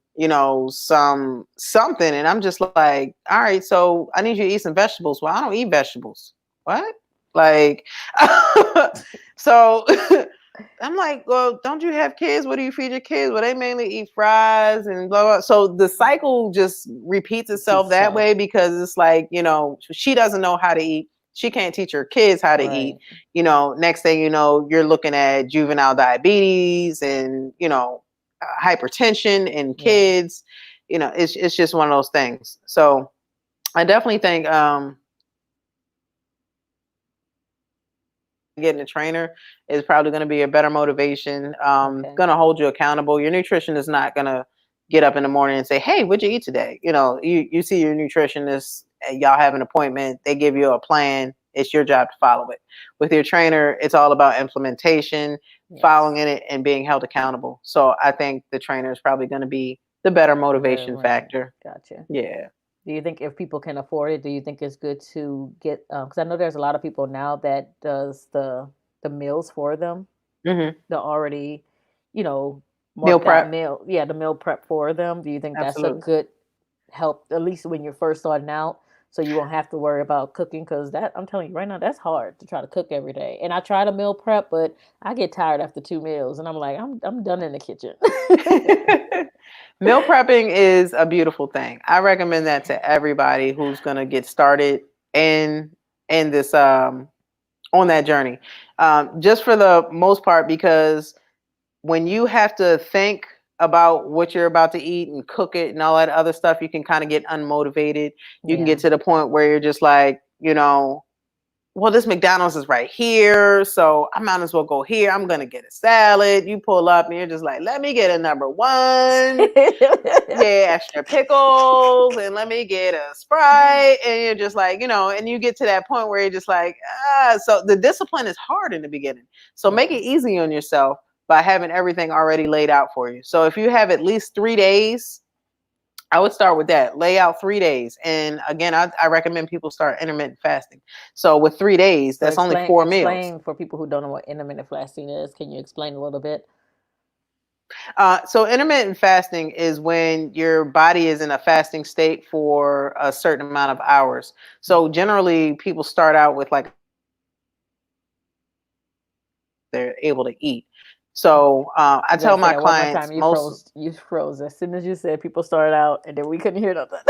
something. And I'm just like, all right, so I need you to eat some vegetables. Well, I don't eat vegetables. What? Like, so I'm like, well, don't you have kids? What do you feed your kids? Well, they mainly eat fries and blah, blah. So the cycle just repeats itself Repeats that itself. way because it's like, she doesn't know how to eat. She can't teach her kids how to eat. Right. Next thing you know, you're looking at juvenile diabetes and, hypertension in Yeah. kids. It's just one of those things. So I definitely think getting a trainer is probably going to be a better motivation. Okay. Going to hold you accountable. Your nutrition is not going to get up in the morning and say, "Hey, what'd you eat today?" You see your nutritionist. Y'all have an appointment. They give you a plan. It's your job to follow it. With your trainer, it's all about implementation, following Yes. it, and being held accountable. So I think the trainer is probably going to be the better The better motivation one. factor. Gotcha. Yeah. Do you think if people can afford it, do you think it's good to get? Because I know there's a lot of people now that does the meals for them. Hmm. The already, you know, Meal marked out prep. meal. Yeah, the meal prep for them. Do you think that's a Absolutely. good help, at least when you're first starting out, so you won't have to worry about cooking? Because that, I'm telling you right now, that's hard to try to cook every day. And I try to meal prep, but I get tired after 2 meals, and I'm like, I'm done in the kitchen. Meal prepping is a beautiful thing. I recommend that to everybody who's going to get started in this on that journey. Just for the most part, because when you have to think about what you're about to eat and cook it and all that other stuff, you can kind of get unmotivated. You can get Yeah. to the point where you're just like, well, this McDonald's is right here, so I might as well go here. I'm gonna get a salad. You pull up and you're just like, let me get a number one. Yeah, extra pickles, and let me get a Sprite. And you're just like, and you get to that point where you're just like, so the discipline is hard in the beginning. So make it Yes. easy on yourself by having everything already laid out for you. So if you have at least 3 days, I would start with that. Lay out 3 days. And again, I recommend people start intermittent fasting. So with 3 days, So that's only explain 4 meals. explain for people who don't know what intermittent fasting is. Can you explain a little bit? So intermittent fasting is when your body is in a fasting state for a certain amount of hours. So generally, people start out with like they're able to eat. So I You gotta tell say my that one more time. clients You most froze. You froze as soon as you said people started out, and then we couldn't hear nothing.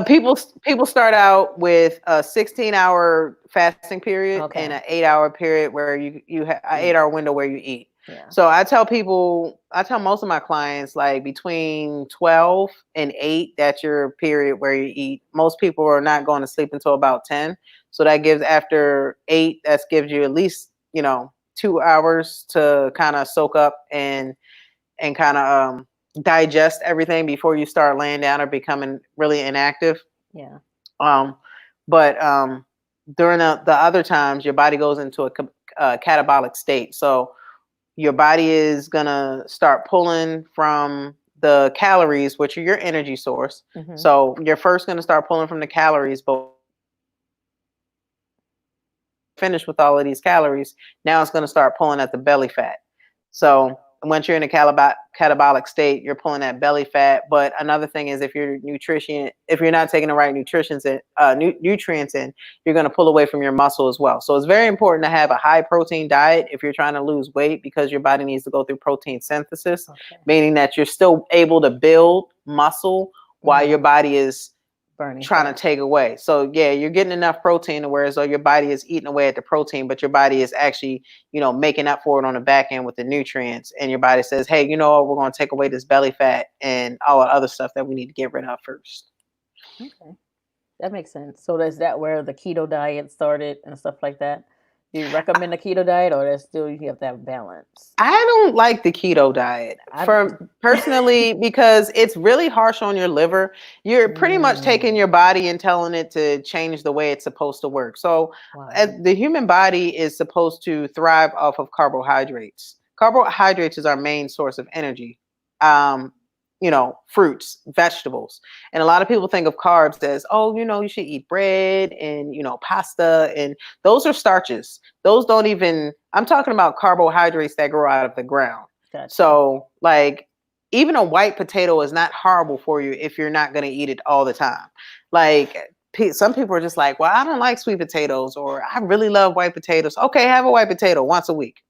people start out with a 16-hour fasting period and Okay. an 8-hour period where you have an Eat. 8-hour window where you eat. Yeah. So I tell most of my clients like between 12 and 8, that's your period where you eat. Most people are not going to sleep until about 10. So that gives after 8, that gives you at least, 2 hours to kind of soak up and kind of digest everything before you start laying down or becoming really inactive. Yeah. Um, but during the other times, your body goes into a catabolic state. So your body is gonna start pulling from the calories, which are your energy source. Hmm. So you're first gonna start pulling from the calories, but finish with all of these calories, now it's gonna start pulling at the belly fat. So once you're in a catabolic state, you're pulling that belly fat. But another thing is if you're not taking the right nutrients in, you're going to pull away from your muscle as well. So it's very important to have a high protein diet if you're trying to lose weight, because your body needs to go through protein synthesis, Okay. meaning that you're still able to build muscle while your body is Burning trying to fat. take away. So yeah, you're getting enough protein to whereas though your body is eating away at the protein, but your body is actually, making up for it on the back end with the nutrients. And your body says, hey, you know what, we're going to take away this belly fat and all the other stuff that we need to get rid of first. Okay. That makes sense. So is that where the keto diet started and stuff like that? Do you recommend the keto diet, or that's still you have to have balance? I don't like the keto diet I for personally because it's really harsh on your liver. You're pretty much taking mm, your body and telling it to change the way it's supposed to work. So, wow. the human body is supposed to thrive off of carbohydrates. Carbohydrates is our main source of energy. Um, fruits, vegetables. And a lot of people think of carbs as, oh, you should eat bread and, pasta, and those are starches. Those don't even, I'm talking about carbohydrates that grow out of the ground. Gotcha. So, like, even a white potato is not horrible for you if you're not going to eat it all the time. Like, some people are just like, well, I don't like sweet potatoes, or I really love white potatoes. Okay, have a white potato once a week.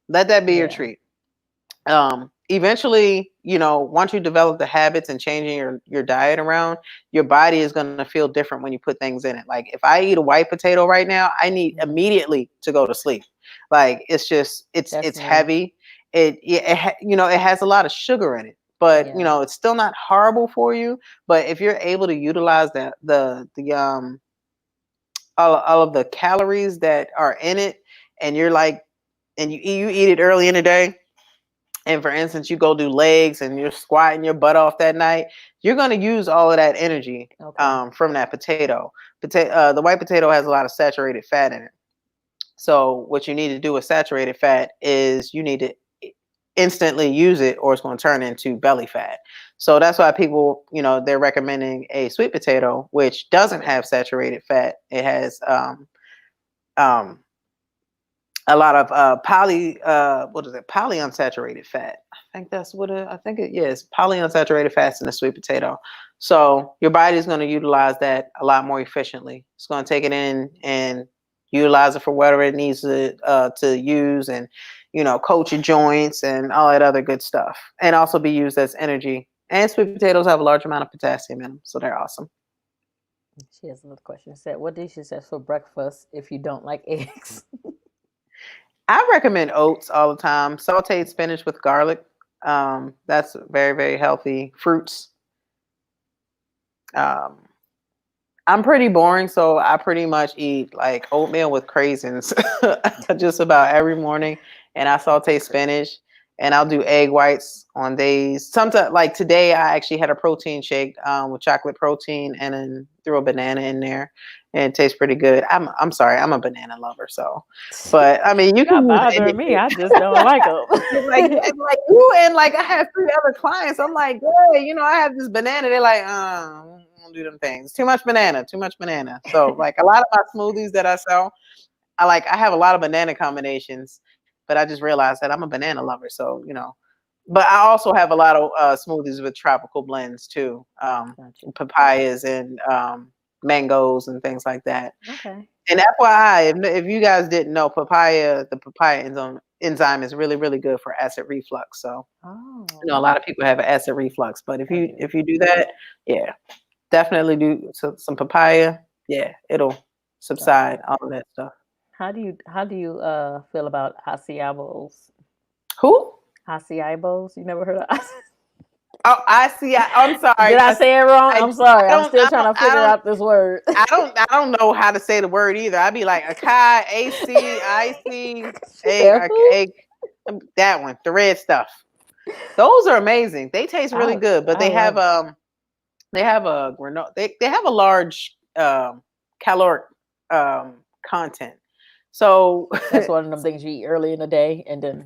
Let that be your Yeah. treat. Eventually, once you develop the habits and changing your diet around, your body is going to feel different when you put things in it. Like, if I eat a white potato right now, I need Mhm. immediately to go to sleep. Like, it's just it's That's me. heavy. It has a lot of sugar in it, but Yeah. it's still not horrible for you. But if you're able to utilize the all of the calories that are in it, and you're like, and you eat it early in the day, and for instance, you go do legs and you're squatting your butt off that night, you're going to use all of that energy Okay. from that potato. The white potato has a lot of saturated fat in it. So what you need to do with saturated fat is you need to instantly use it, or it's going to turn into belly fat. So that's why people, they're recommending a sweet potato, which doesn't have saturated fat. It has um, a lot of polyunsaturated fat. I think that's what I think it is. Polyunsaturated fats in the sweet potato. So your body is going to utilize that a lot more efficiently. It's going to take it in and utilize it for whatever it needs to use, and coat your joints and all that other good stuff, and also be used as energy. And sweet potatoes have a large amount of potassium in them, so they're awesome. She has another question. She said, "What dishes have for breakfast if you don't like eggs?" I recommend oats all the time. Sauteed spinach with garlic. That's very, very healthy. Fruits. Um, I'm pretty boring, so I pretty much eat like oatmeal with craisins just about every morning. And I That's so saute good. spinach, and I'll do egg whites on days. Sometimes, like today, I actually had a protein shake with chocolate protein, and then threw a banana in there, and it tastes pretty good. I'm sorry, I'm a banana lover, so. But I mean, you Not can use bothering me. anything. I just don't like them. Like you, and like I have 3 other clients. I'm like, hey, I have this banana. They're like, don't do them things. Too much banana. Too much banana. So like a lot of my smoothies that I sell, I have a lot of banana combinations, but I just realized that I'm a banana lover. So but I also have a lot of smoothies with tropical blends too, Gotcha. papayas and mangoes and things like that. Okay. And FYI, if you guys didn't know, the papaya enzyme is really, really good for acid reflux. So a Oh, lot of people have acid reflux, but if I you do. if you do that, yeah, definitely do some papaya. Yeah, it'll subside Gotcha. all of that stuff. How do you feel about acai Who? bowls? You never heard of? Oh, I see. I'm Did sorry. I say it wrong? I'm sorry. I I'm don't. still I trying don't. to I figure don't. out this word. I don't know how to say the word either. I'd be like Akai, AC, IC, She said who? a, that one, the red stuff. Those are amazing. They taste really I good, but I love it. they have a granola. They have a large caloric content. So That's one of them things you eat early in the day, and then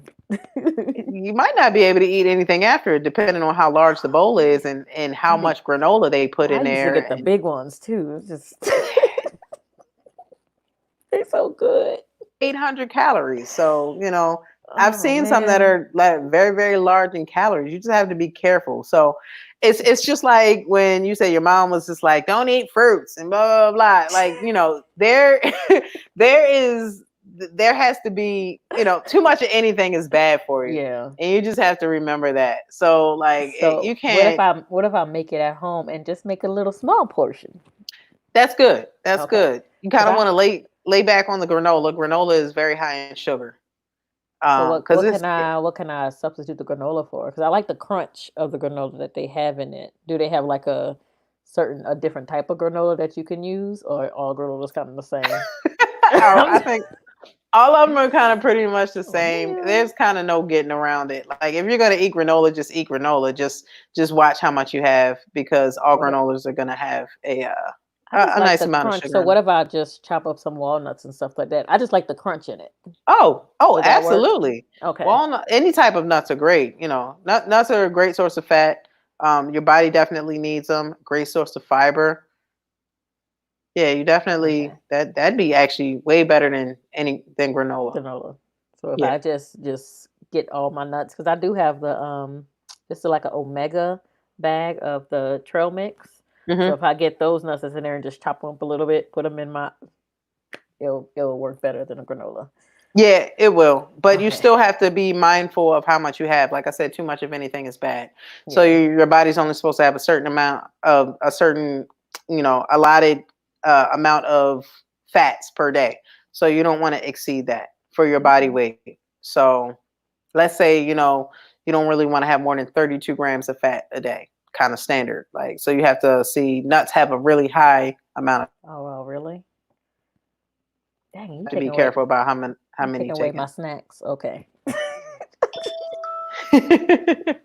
you might not be able to eat anything after it, depending on how large the bowl is, and how I be much granola they put I in used to there. get the And big ones too. It's just yeah, they're so good. 800 calories. So I've Oh seen some that man. are like very, very large in calories. You just have to be careful. So it's just like when you say your mom was just like, don't eat fruits and blah blah blah. Like, there there is there has to be, too much of anything is bad for you. Yeah. And you just have to remember that. So like you So can't. what if I make it at home and just make a little small portion? That's good. That's Okay. good. You kind Cause of I want to lay back on the granola. Granola is very high in sugar. so Because what can I substitute the granola for? Because I like the crunch of the granola that they have in it. Do they have like a different type of granola that you can use, or all granola is kind of the same? I think all of them are kind of pretty much the Oh same. man. There's kind of no getting around it. Like if you're gonna eat granola, just eat granola. Just watch how much you have because all What granolas are gonna have I just a like nice the amount of crunch. sugar So in what it. if I just chop up some walnuts and stuff like that? I just like the crunch in it. Oh, Would that work? absolutely. Okay. Walnut, any type of nuts are great. Nuts are a great source of fat. Your body definitely needs them. Great source of fiber. Yeah, you definitely Okay. that'd be actually way better than granola. Granola. So if Yeah. I just get all my nuts, because I do have this is like an omega bag of the trail mix. So Hmm. if I get those nuts that's in there and just chop them up a little bit, put them in it'll work better than a granola. Yeah, it will. But you Okay. still have to be mindful of how much you have. Like I said, too much of anything is bad. So Yeah. your body's only supposed to have a certain amount of a certain, allotted amount of fats per day. So you don't want to exceed that for your body Okay. weight. So let's say, you don't really want to have more than 32 grams of fat a day, kind of standard. Like, so you have to see nuts have a really high amount of Oh well, really? Dang, to be careful about how you many taking you away take my snacks. Okay. in.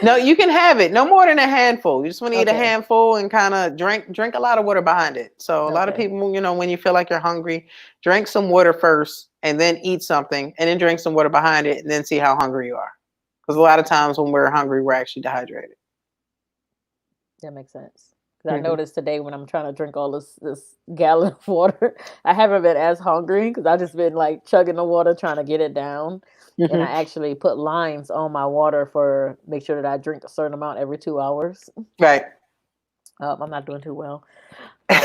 No, you can have it. No more than a handful. You just want to eat a Okay. handful and kind of drink a lot of water behind it. So a lot of Okay. people, when you feel like you're hungry, drink some water first and then eat something and then drink some water behind it and then see how hungry you are. Because a lot of times when we're hungry, we're actually dehydrated. That makes sense. Because I Hmm. noticed today when I'm trying to drink all this gallon of water, I haven't been as hungry because I just been like chugging the water trying to get it down. And Hmm. I actually put lines on my water for make sure that I drink a certain amount every 2 hours. Right. I'm not doing too well. Um,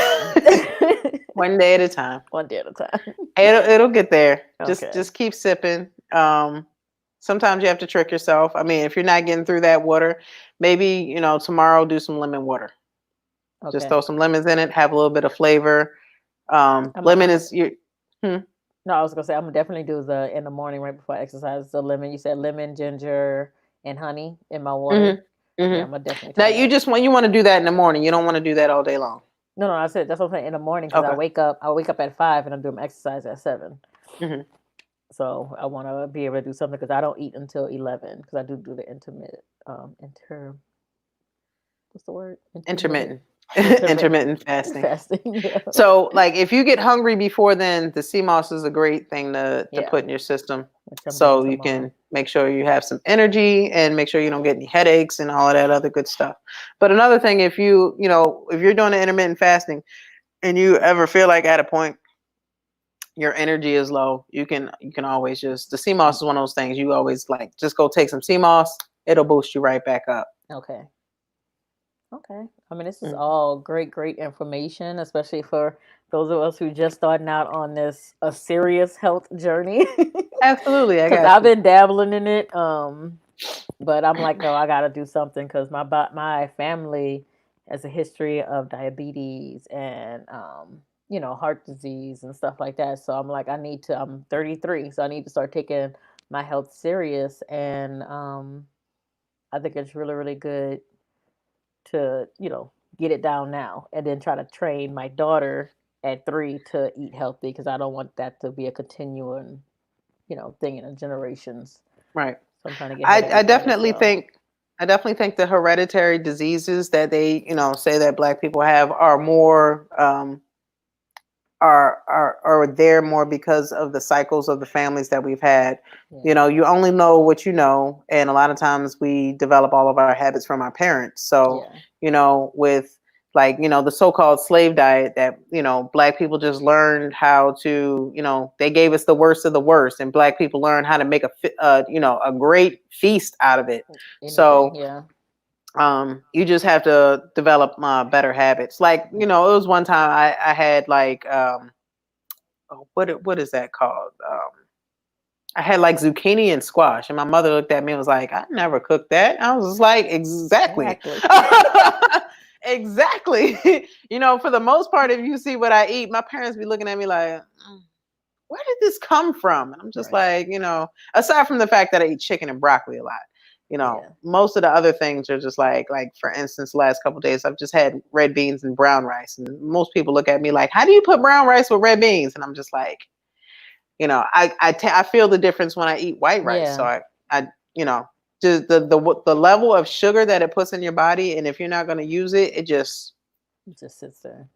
One day at a time. one day at a time. It'll get there. Just Okay. just keep sipping. Sometimes you have to trick yourself. I mean, if you're not getting through that water, maybe tomorrow do some lemon water. Just Okay. throw some lemons in it, have a little bit of flavor. Lemon I'm a is you. Hmm. No, I was gonna say I'm gonna definitely do the in the morning right before I exercise. The lemon. You said lemon, ginger, and honey in my Hmm. water. Yeah, Hmm. I'm gonna definitely Now try that. you want to do that in the morning. You don't want to do that all day long. No, no, I said that's what I'm saying in the morning because Okay. I wake up at 5 and I'm doing my exercise at 7. Hmm. So I want to be able to do something because I don't eat until 11 because I do the intermittent what's the word intermittent Intermittent. intermittent Intermittent fasting. fasting. Yeah, So, like, if you get hungry before then, the sea moss is a great thing to yeah, put in your system, which I'm doing so you tomorrow. can make sure you have some energy and make sure you don't get any headaches and all of that other good stuff. But another thing, if you're doing the intermittent fasting and you ever feel like at a point your energy is low, you can always just the sea moss is one of those things you always like just go take some sea moss. It'll boost you right back up. Okay. Okay. I mean, this is Mhm. all great information, especially for those of us who just starting out on this a serious health journey. Absolutely, I Because got I've you. been dabbling in it, but I'm like, no, I got to do something because my family has a history of diabetes and heart disease and stuff like that. So I'm like, I'm 33, so I need to start taking my health serious, and I think it's really good to get it down now and then try to train my daughter at 3 to eat healthy because I don't want that to be a continuing thing in the generations. Right. So I'm trying to get I, ahead I with that as definitely well. think I definitely think the hereditary diseases that they say that Black people have are more are there more because of the cycles of the families that we've had. Yeah. You only know what you know, and a lot of times we develop all of our habits from our parents. So Yeah. with like, the so-called slave diet that, black people just learned how to, they gave us the worst of the worst, and black people learned how to make a great feast out of it. Anything, So yeah. you just have to develop better habits. Like, it was one time I had like, what is that called? I had like zucchini and squash, and my mother looked at me and was like, "I never cooked that." I was just like, "Exactly, Exactly. exactly." For the most part, if you see what I eat, my parents be looking at me like, "Where did this come from?" And I'm just Right. like, aside from the fact that I eat chicken and broccoli a lot, Yeah. most of the other things are just like for instance, the last couple of days I've just had red beans and brown rice, and most people look at me like, "How do you put brown rice with red beans?" And I'm just like, I feel the difference when I eat white rice. So Yeah. I you know, just the level of sugar that it puts in your body, and if you're not going to use it, it just It just sits there.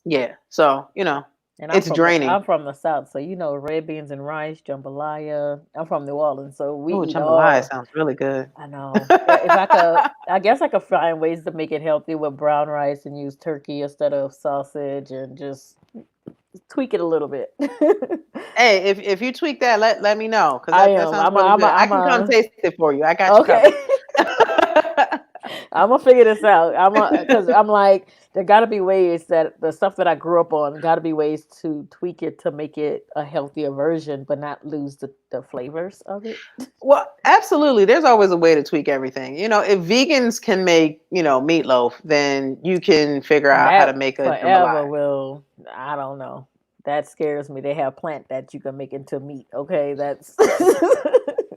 yeah. So And it's draining. I'm from the South, so red beans and rice, jambalaya. I'm from New Orleans, so we Oh, eat jambalaya all. sounds really good. I know. If I could, I guess I could find ways to make it healthy with brown rice and use turkey instead of sausage, and just tweak it a little bit. Hey, if you tweak that, let me know, because I that am. sounds really good. I I'm can come a. taste it for you. I got you Okay. covered. I'm gonna figure this out. Because I'm like, there got to be ways that the stuff that I grew up on, got to be ways to tweak it to make it a healthier version, but not lose the flavors of it. Well, absolutely. There's always a way to tweak everything. If vegans can make, meatloaf, then you can figure out how to That make a forever jambalaya. will. I don't know. That scares me. They have plant that you can make into meat. Okay, that's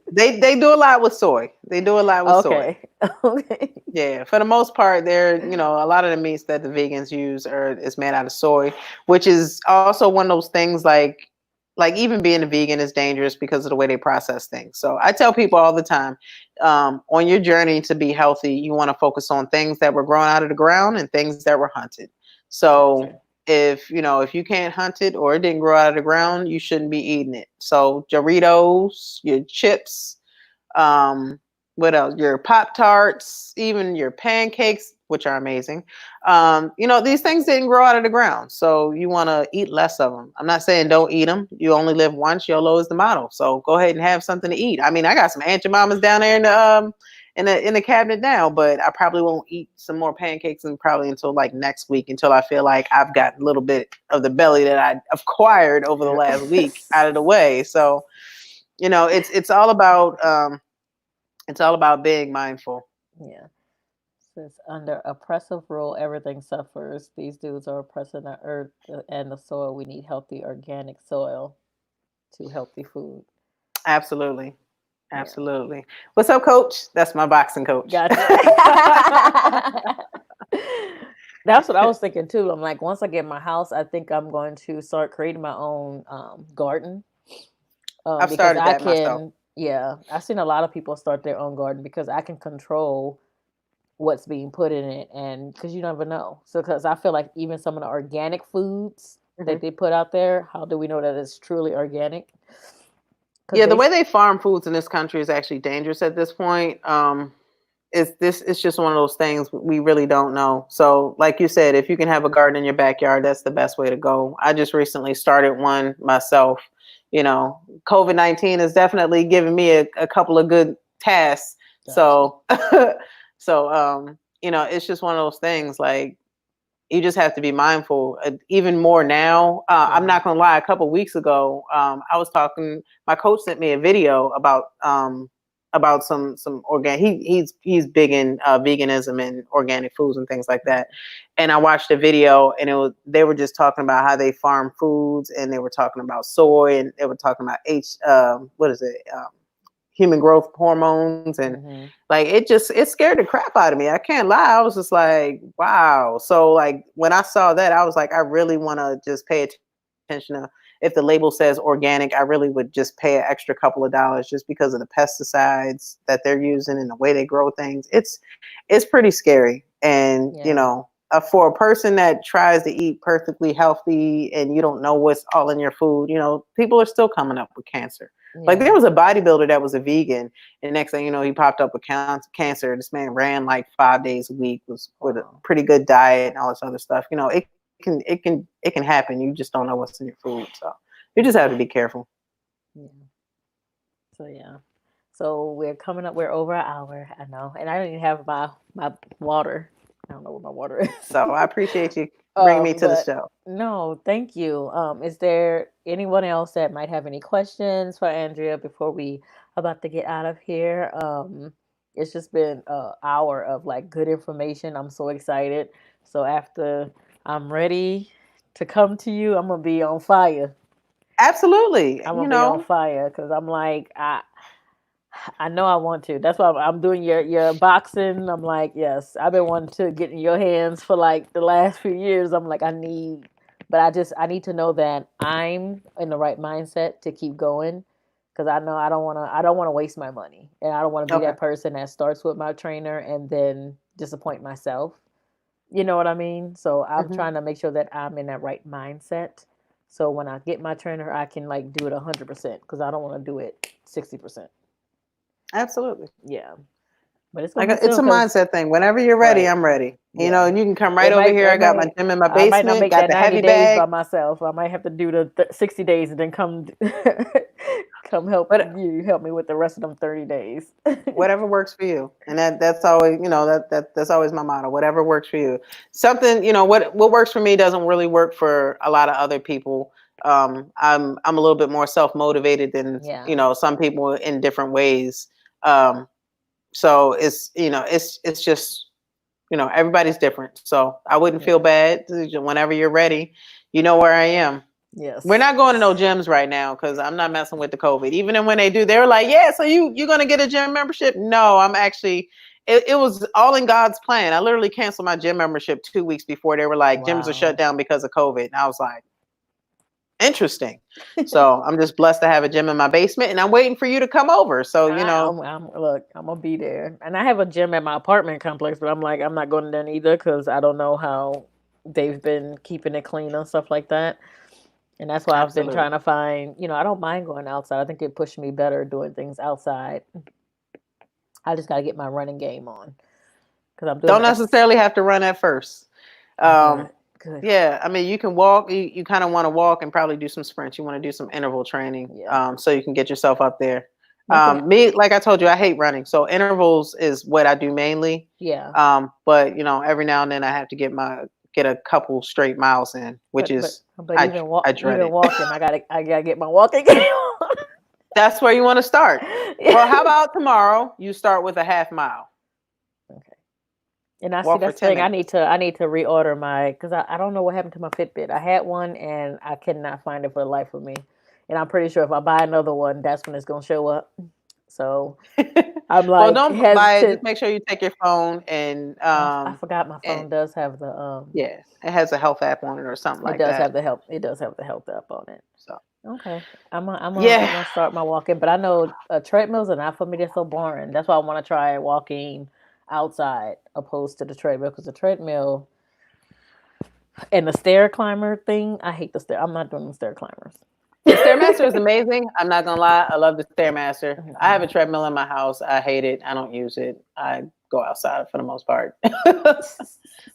They do a lot with soy. They do a lot with soy. okay. Okay. Yeah, for the most part, a lot of the meats that the vegans use are is made out of soy, which is also one of those things like even being a vegan is dangerous because of the way they process things. So I tell people all the time, on your journey to be healthy, you want to focus on things that were grown out of the ground and things that were hunted. So Gotcha. if you can't hunt it or it didn't grow out of the ground, you shouldn't be eating it. So Doritos, your chips, um, what else? Your Pop Tarts, even your pancakes, which are amazing. These things didn't grow out of the ground, so you want to eat less of them. I'm not saying don't eat them. You only live once. YOLO is the motto. So go ahead and have something to eat. I mean, I got some Aunt Jemimas down there in the cabinet now, but I probably won't eat some more pancakes and probably until like next week, until I feel like I've got a little bit of the belly that I acquired over the last week out of the way. So it's all about being mindful. Yeah. Says under oppressive rule, everything suffers. These dudes are oppressing the earth and the soil. We need healthy organic soil to healthy food. Absolutely. Yeah. Absolutely. What's up, coach? That's my boxing coach. Gotcha. That's what I was thinking too. I'm like, once I get my house, I think I'm going to start creating my own garden. I've Because started I that myself. can, yeah, I've seen a lot of people start their own garden because I can control what's being put in it, and because you never know. So, because I feel like even some of the organic foods Hmm. that they put out there, how do we know that it's truly organic? Because Yeah, the they, way they farm foods in this country is actually dangerous at this point. It's just one of those things we really don't know. So, like you said, if you can have a garden in your backyard, that's the best way to go. I just recently started one myself. COVID-19 has definitely given me a couple of good tasks. gotcha. So, it's just one of those things. Like, you just have to be mindful, even more now. I'm Yeah. not gonna lie, a couple weeks ago, I was talking, my coach sent me a video about some organic, he's big in veganism and organic foods and things like that. And I watched a video, and they were just talking about how they farm foods, and they were talking about soy, and they were talking about what is it, human growth hormones, and Mm-hmm. like it scared the crap out of me. I can't lie. I was just like, wow. So like when I saw that, I was like, I really want to just pay attention to, if the label says organic, I really would just pay an extra couple of dollars just because of the pesticides that they're using and the way they grow things. It's pretty scary. And Yeah. for a person that tries to eat perfectly healthy and you don't know what's all in your food, people are still coming up with cancer. Like there Yeah. was a bodybuilder that was a vegan, and next thing you know, he popped up with cancer. This man ran like 5 days a week, was with a Wow. pretty good diet and all this other stuff. It can happen. You just don't know what's in your food, so you just have to Yeah. be careful. Yeah. So yeah. So we're coming up. We're over an hour. I know, and I don't even have my water. I don't know what my water is. So I appreciate you bringing me to the But show. no, thank you. Is there anyone else that might have any questions for Andrea before we about to get out of here? It's just been an hour of like good information. I'm so excited. So after I'm ready to come to you, I'm gonna be on fire. Absolutely. I'm gonna be on fire because I'm like I know I want to. That's why I'm doing your boxing. I'm like, yes, I've been wanting to get in your hands for like the last few years. I'm like, but I need to know that I'm in the right mindset to keep going because I know I don't want to waste my money, and I don't want to be Okay. that person that starts with my trainer and then disappoint myself. You know what I mean? So I'm Hmm. trying to make sure that I'm in that right mindset. So when I get my trainer, I can like do it 100% because I don't want to do it 60%. Absolutely. Yeah, but it's gonna Like be it's soon a because mindset thing. Whenever you're ready, right, I'm ready. yeah. You can come right It over might, here. I it got my might. gym in my I might not basement. make Got that the 90 heavy days by bag. myself. I might have to do the 60 days and then come come help But you help me with the rest of them 30 days. whatever works for you, and that's always that's always my motto. Whatever works for you. Something what works for me doesn't really work for a lot of other people. I'm a little bit more self motivated than Yeah, some people in different ways. Um, so it's just everybody's different. So I wouldn't feel yeah, bad. Whenever you're ready, you know where I am. We're yes. not going to no gyms right now because I'm not messing with the COVID. Even then when they do, they were like, "Yeah, so you're gonna get a gym membership?" No, I'm actually. It was all in God's plan. I literally canceled my gym membership 2 weeks before they were like, "Gyms are shut Wow. down because of COVID," and I was like, "Interesting." So I'm just blessed to have a gym in my basement, and I'm waiting for you to come over. So I'm look. I'm gonna be there, and I have a gym at my apartment complex, but I'm like, I'm not going there either because I don't know how they've been keeping it clean and stuff like that. And that's why I've been trying absolutely. to find, I don't mind going outside. I think it pushed me better doing things outside. I just got to get my running game on because I'm doing Don't the necessarily have to run at first. Oh, Um, good, good. yeah, I mean, you can walk. You kind of want to walk and probably do some sprints. You want to do some interval training, Yeah. so you can get yourself up there. Okay. Me, like I told you, I hate running, so intervals is what I do mainly. Yeah. But every now and then I have to get a couple straight miles in, which But but is but I I dread even it. walking, I gotta get my walking game on. That's where you want to start. Yeah. Well, how about tomorrow? You start with a half mile. Okay. And I see Walk for that's the ten thing. minutes. I need to reorder my because I don't know what happened to my Fitbit. I had one and I cannot find it for the life of me. And I'm pretty sure if I buy another one, that's when it's gonna show up. So I'm Well, like don't buy it. Just hesitant. make sure you take your phone and I forgot my and phone does have the yeah, it has a health app on it or something it like does have that. the help. It does have the health app on it. So Okay. I'm yeah, gonna start my walking, but I know treadmills are not for me. They're so boring. That's why I want to try walking outside opposed to the treadmill because the treadmill and the stair climber thing. I hate the stair. I'm not doing the stair climbers. the Stairmaster is amazing. I'm not gonna lie, I love the Stairmaster. I have Mm-mm. a treadmill in my house. I hate it. I don't use it. I go outside for the most part.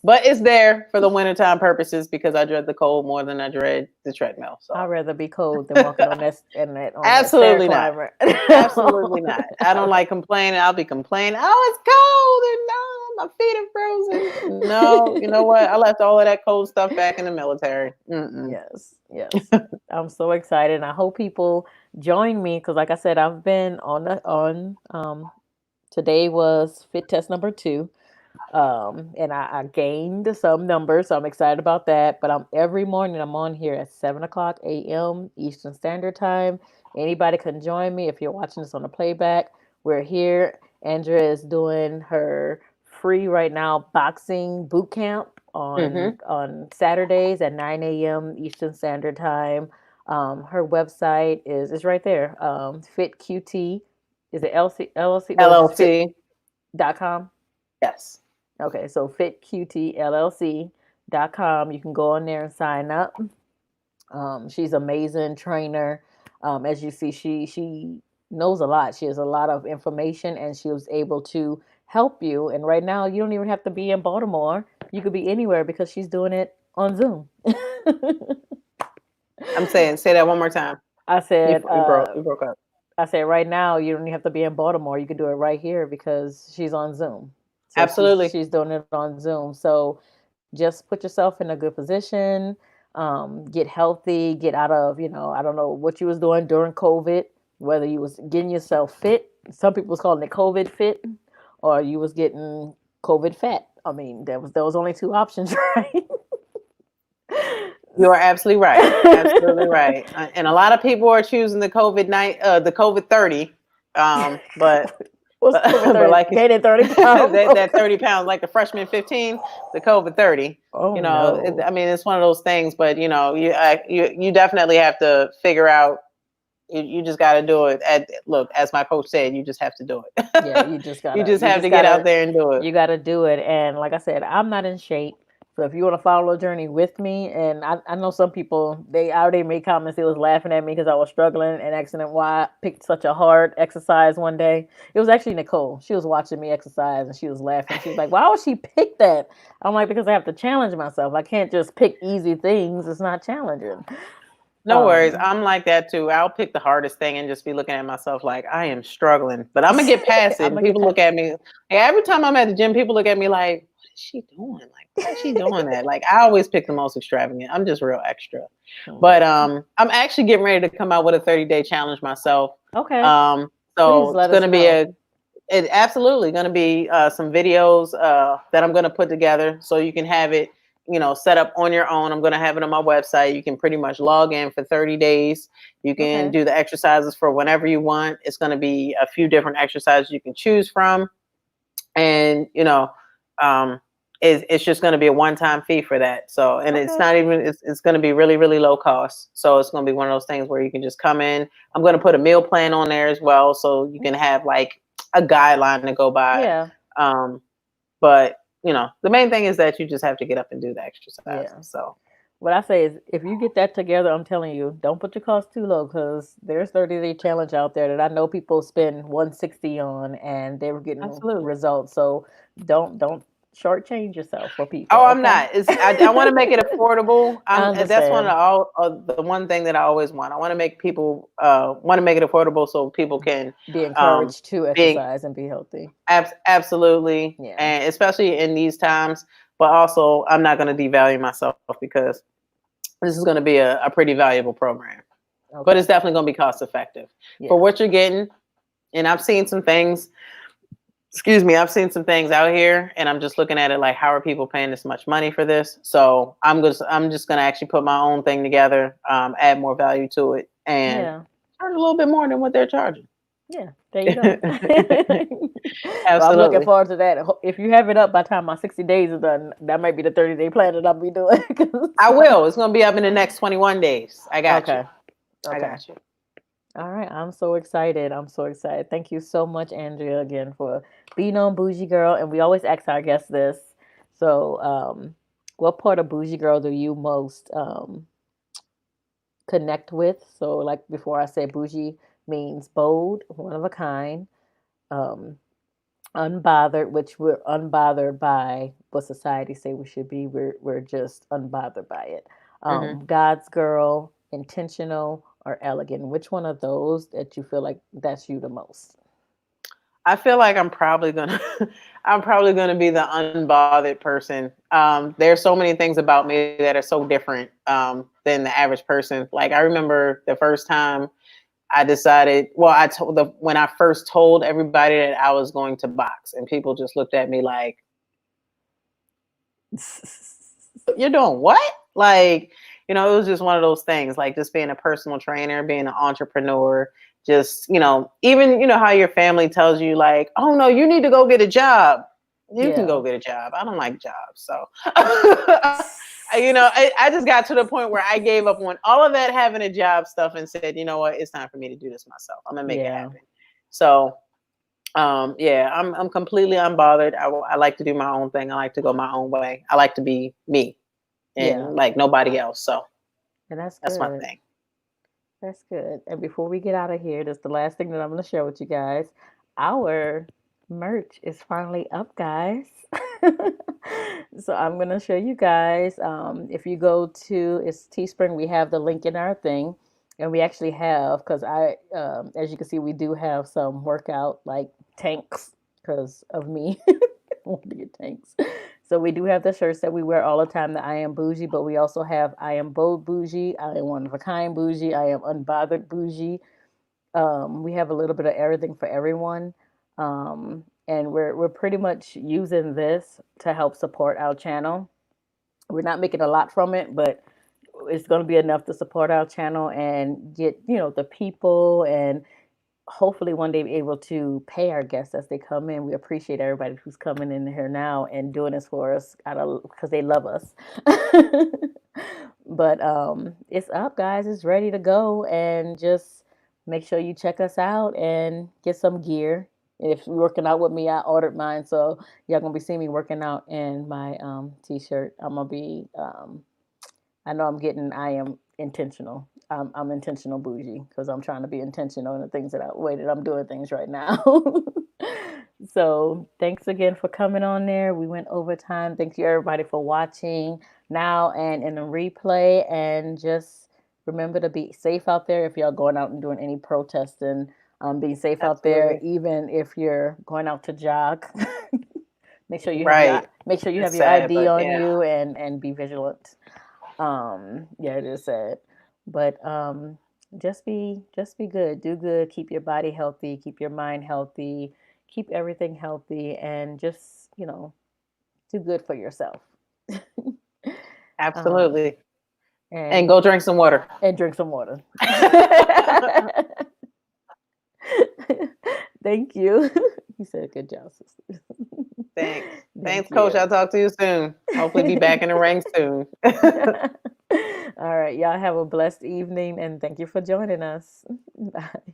But it's there for the wintertime purposes because I dread the cold more than I dread the treadmill. I'd So rather be cold than walking on that stair absolutely not. climber. Absolutely not. I don't like complaining. I'll be complaining. Oh, it's cold and no, my feet are frozen. No, you know what? I left all of that cold stuff back in the military. Mm-mm. Yes, yes. I'm so excited, and I hope people join me because, like I said, I've been on. Today was fit test number 2, and I gained some numbers, so I'm excited about that. But every morning I'm on here at 7 o'clock a.m. Eastern Standard Time. Anybody can join me if you're watching this on the playback. We're here. Andrea is doing her free right now boxing boot camp Mm-hmm. on Saturdays at 9 a.m. Eastern Standard Time. Her website is right there. FitQT. Is it LLC? No, it's just LLC. fit.com. Yes. Okay, so fitqtllc.com. You can go on there and sign up. She's amazing trainer. As you see, she knows a lot. She has a lot of information, and she was able to help you. And right now, you don't even have to be in Baltimore. You could be anywhere because she's doing it on Zoom. I'm saying, say that one more time. I You, said, you broke, you broke up. I said, right now you don't even have to be in Baltimore. You can do it right here because she's on Zoom. So Absolutely. she's doing it on Zoom. So just put yourself in a good position. Get healthy. Get out of, I don't know what you was doing during COVID. Whether you was getting yourself fit. Some people was calling it COVID fit, or you was getting COVID fat. I mean, there was only two options, right? You are absolutely right. Absolutely right. And a lot of people are choosing the COVID 30. But What's COVID but 30? like Gaining 30 pounds? that 30 pounds, like the freshman 15, the COVID 30. Oh no. I mean, it's one of those things. But you definitely have to figure out. You just got to do it. Look, as my coach said, you just have to do Yeah, it. you just You gotta just have to get out there and do it. you gotta do it. And like I said, I'm not in shape. So if you want to follow the journey with me, and I know some people, they already made comments, they was laughing at me because I was struggling and asking why I picked such a hard exercise one day. It was actually Nicole. She was watching me exercise and she was laughing. She was like, why would she pick that? I'm like, because I have to challenge myself. I can't just pick easy things. It's not challenging. No worries. Um, I'm like that too. I'll pick the hardest thing and just be looking at myself like I am struggling, but I'm gonna get past it. I'm And gonna get people past. look at me. Every time I'm at the gym, people look at me like, "What is she doing? Like, why is she doing that?" Like, I always pick the most extravagant. I'm just real extra. But Yeah. I'm actually getting ready to come out with a 30-day challenge myself. Okay. Um, Please so it's let us gonna be know. it absolutely going to be some videos that I'm going to put together so you can have it, set up on your own. I'm going to have it on my website. You can pretty much log in for 30 days. You can Okay. do the exercises for whenever you want. It's going to be a few different exercises you can choose from. And, um, it's just going to be a one-time fee for that. So, and it's Okay. not even, it's going to be really, really low cost. So it's going to be one of those things where you can just come in. I'm going to put a meal plan on there as well. So you can have like a guideline to go by. Yeah. Um, but the main thing is that you just have to get up and do the exercises. Yeah. So What I say is, if you get that together, I'm telling you, don't put your costs too low because there's 30-day challenge out there that I know people spend 160 on and they were getting absolutely. results. So don't shortchange yourself for people. Oh, I'm Okay. not. I want to make it affordable. I That's one of understand. the one thing that I always want. I want to make people want to make it affordable so people can Be um, encouraged to be exercise and be healthy. absolutely, Yeah. and especially in these times. But also, I'm not going to devalue myself because this is going to be a pretty valuable program. But Okay. it's definitely going to be cost effective for Yeah. what you're getting. And I've seen some things. Excuse me, I've seen some things out here, and I'm just looking at it like, how are people paying this much money for this? So I'm just gonna actually put my own thing together, add more value to it, and Yeah. charge a little bit more than what they're charging. Yeah, there you go. Well, I'm looking Absolutely, forward to that. If you have it up by the time my 60 days is done, that might be the 30-day plan that I'll be doing. I will. It's gonna be up in the next 21 days. I got you. Okay. I Okay. got you. All right. I'm so excited. I'm so excited. Thank you so much, Andrea, again for being on Bougie Girl. And we always ask our guests this. So, what part of Bougie Girl do you most connect with? So, like before, I said bougie means bold, one of a kind. Um, Unbothered, which we're unbothered by what society say we should be. We're just unbothered by it. Hmm. God's girl, intentional or elegant. Which one of those that you feel like that's you the most? I feel like I'm probably gonna I'm probably gonna be the unbothered person. There's so many things about me that are so different than the average person. Like I remember the first time I decided, well, when I first told everybody that I was going to box, and people just looked at me like, "You're doing what?" Like, it was just one of those things. Like just being a personal trainer, being an entrepreneur, just even how your family tells you like, "Oh no, you need to go get a job." You can Yeah. go get a job. I don't like jobs, so I just got to the point where I gave up on all of that having a job stuff and said, you know what, it's time for me to do this myself. I'm gonna make it Yeah. happen. So, yeah, I'm completely unbothered. I like to do my own thing. I like to go my own way. I like to be me Yeah. and like nobody else. So And that's that's my good. thing. That's good. And before we get out of here, that's the last thing that I'm going to share with you guys. Our merch is finally up, guys. So I'm going to show you guys. If you go to it's Teespring, we have the link in our thing. And we actually have, because as you can see, we do have some workout like tanks because of me. I want to get tanks. So we do have the shirts that we wear all the time, the I am bougie, but we also have I am bold bougie, I am one of a kind bougie, I am unbothered bougie. We have a little bit of everything for everyone. And we're pretty much using this to help support our channel. We're not making a lot from it, but it's going to be enough to support our channel and get, the people, and hopefully one day be able to pay our guests as they come in. We appreciate everybody who's coming in here now and doing this for us because they love us. But it's up, guys. It's ready to go, and just make sure you check us out and get some gear. If you're working out with me, I ordered mine, so y'all gonna be seeing me working out in my t-shirt. I'm gonna be I know I'm getting. I am intentional. I'm intentional bougie because I'm trying to be intentional in the things way that I'm doing things right now. So thanks again for coming on there. We went over time. Thank you everybody for watching now and in the replay. And just remember to be safe out there if y'all going out and doing any protesting. Be safe out there, Absolutely. even if you're going out to jog. Right. Make sure you have It's your sad, ID but on yeah. you and be vigilant. Yeah, it is sad, but just be good, do good, keep your body healthy, keep your mind healthy, keep everything healthy, and just do good for yourself. um Absolutely. And and go drink some water. and drink some water. Thank you. You said a good job, sister. Thanks. Thank Thanks, Coach. you. I'll talk to you soon. Hopefully be back in the ring soon. All right, y'all have a blessed evening, and thank you for joining us. Bye.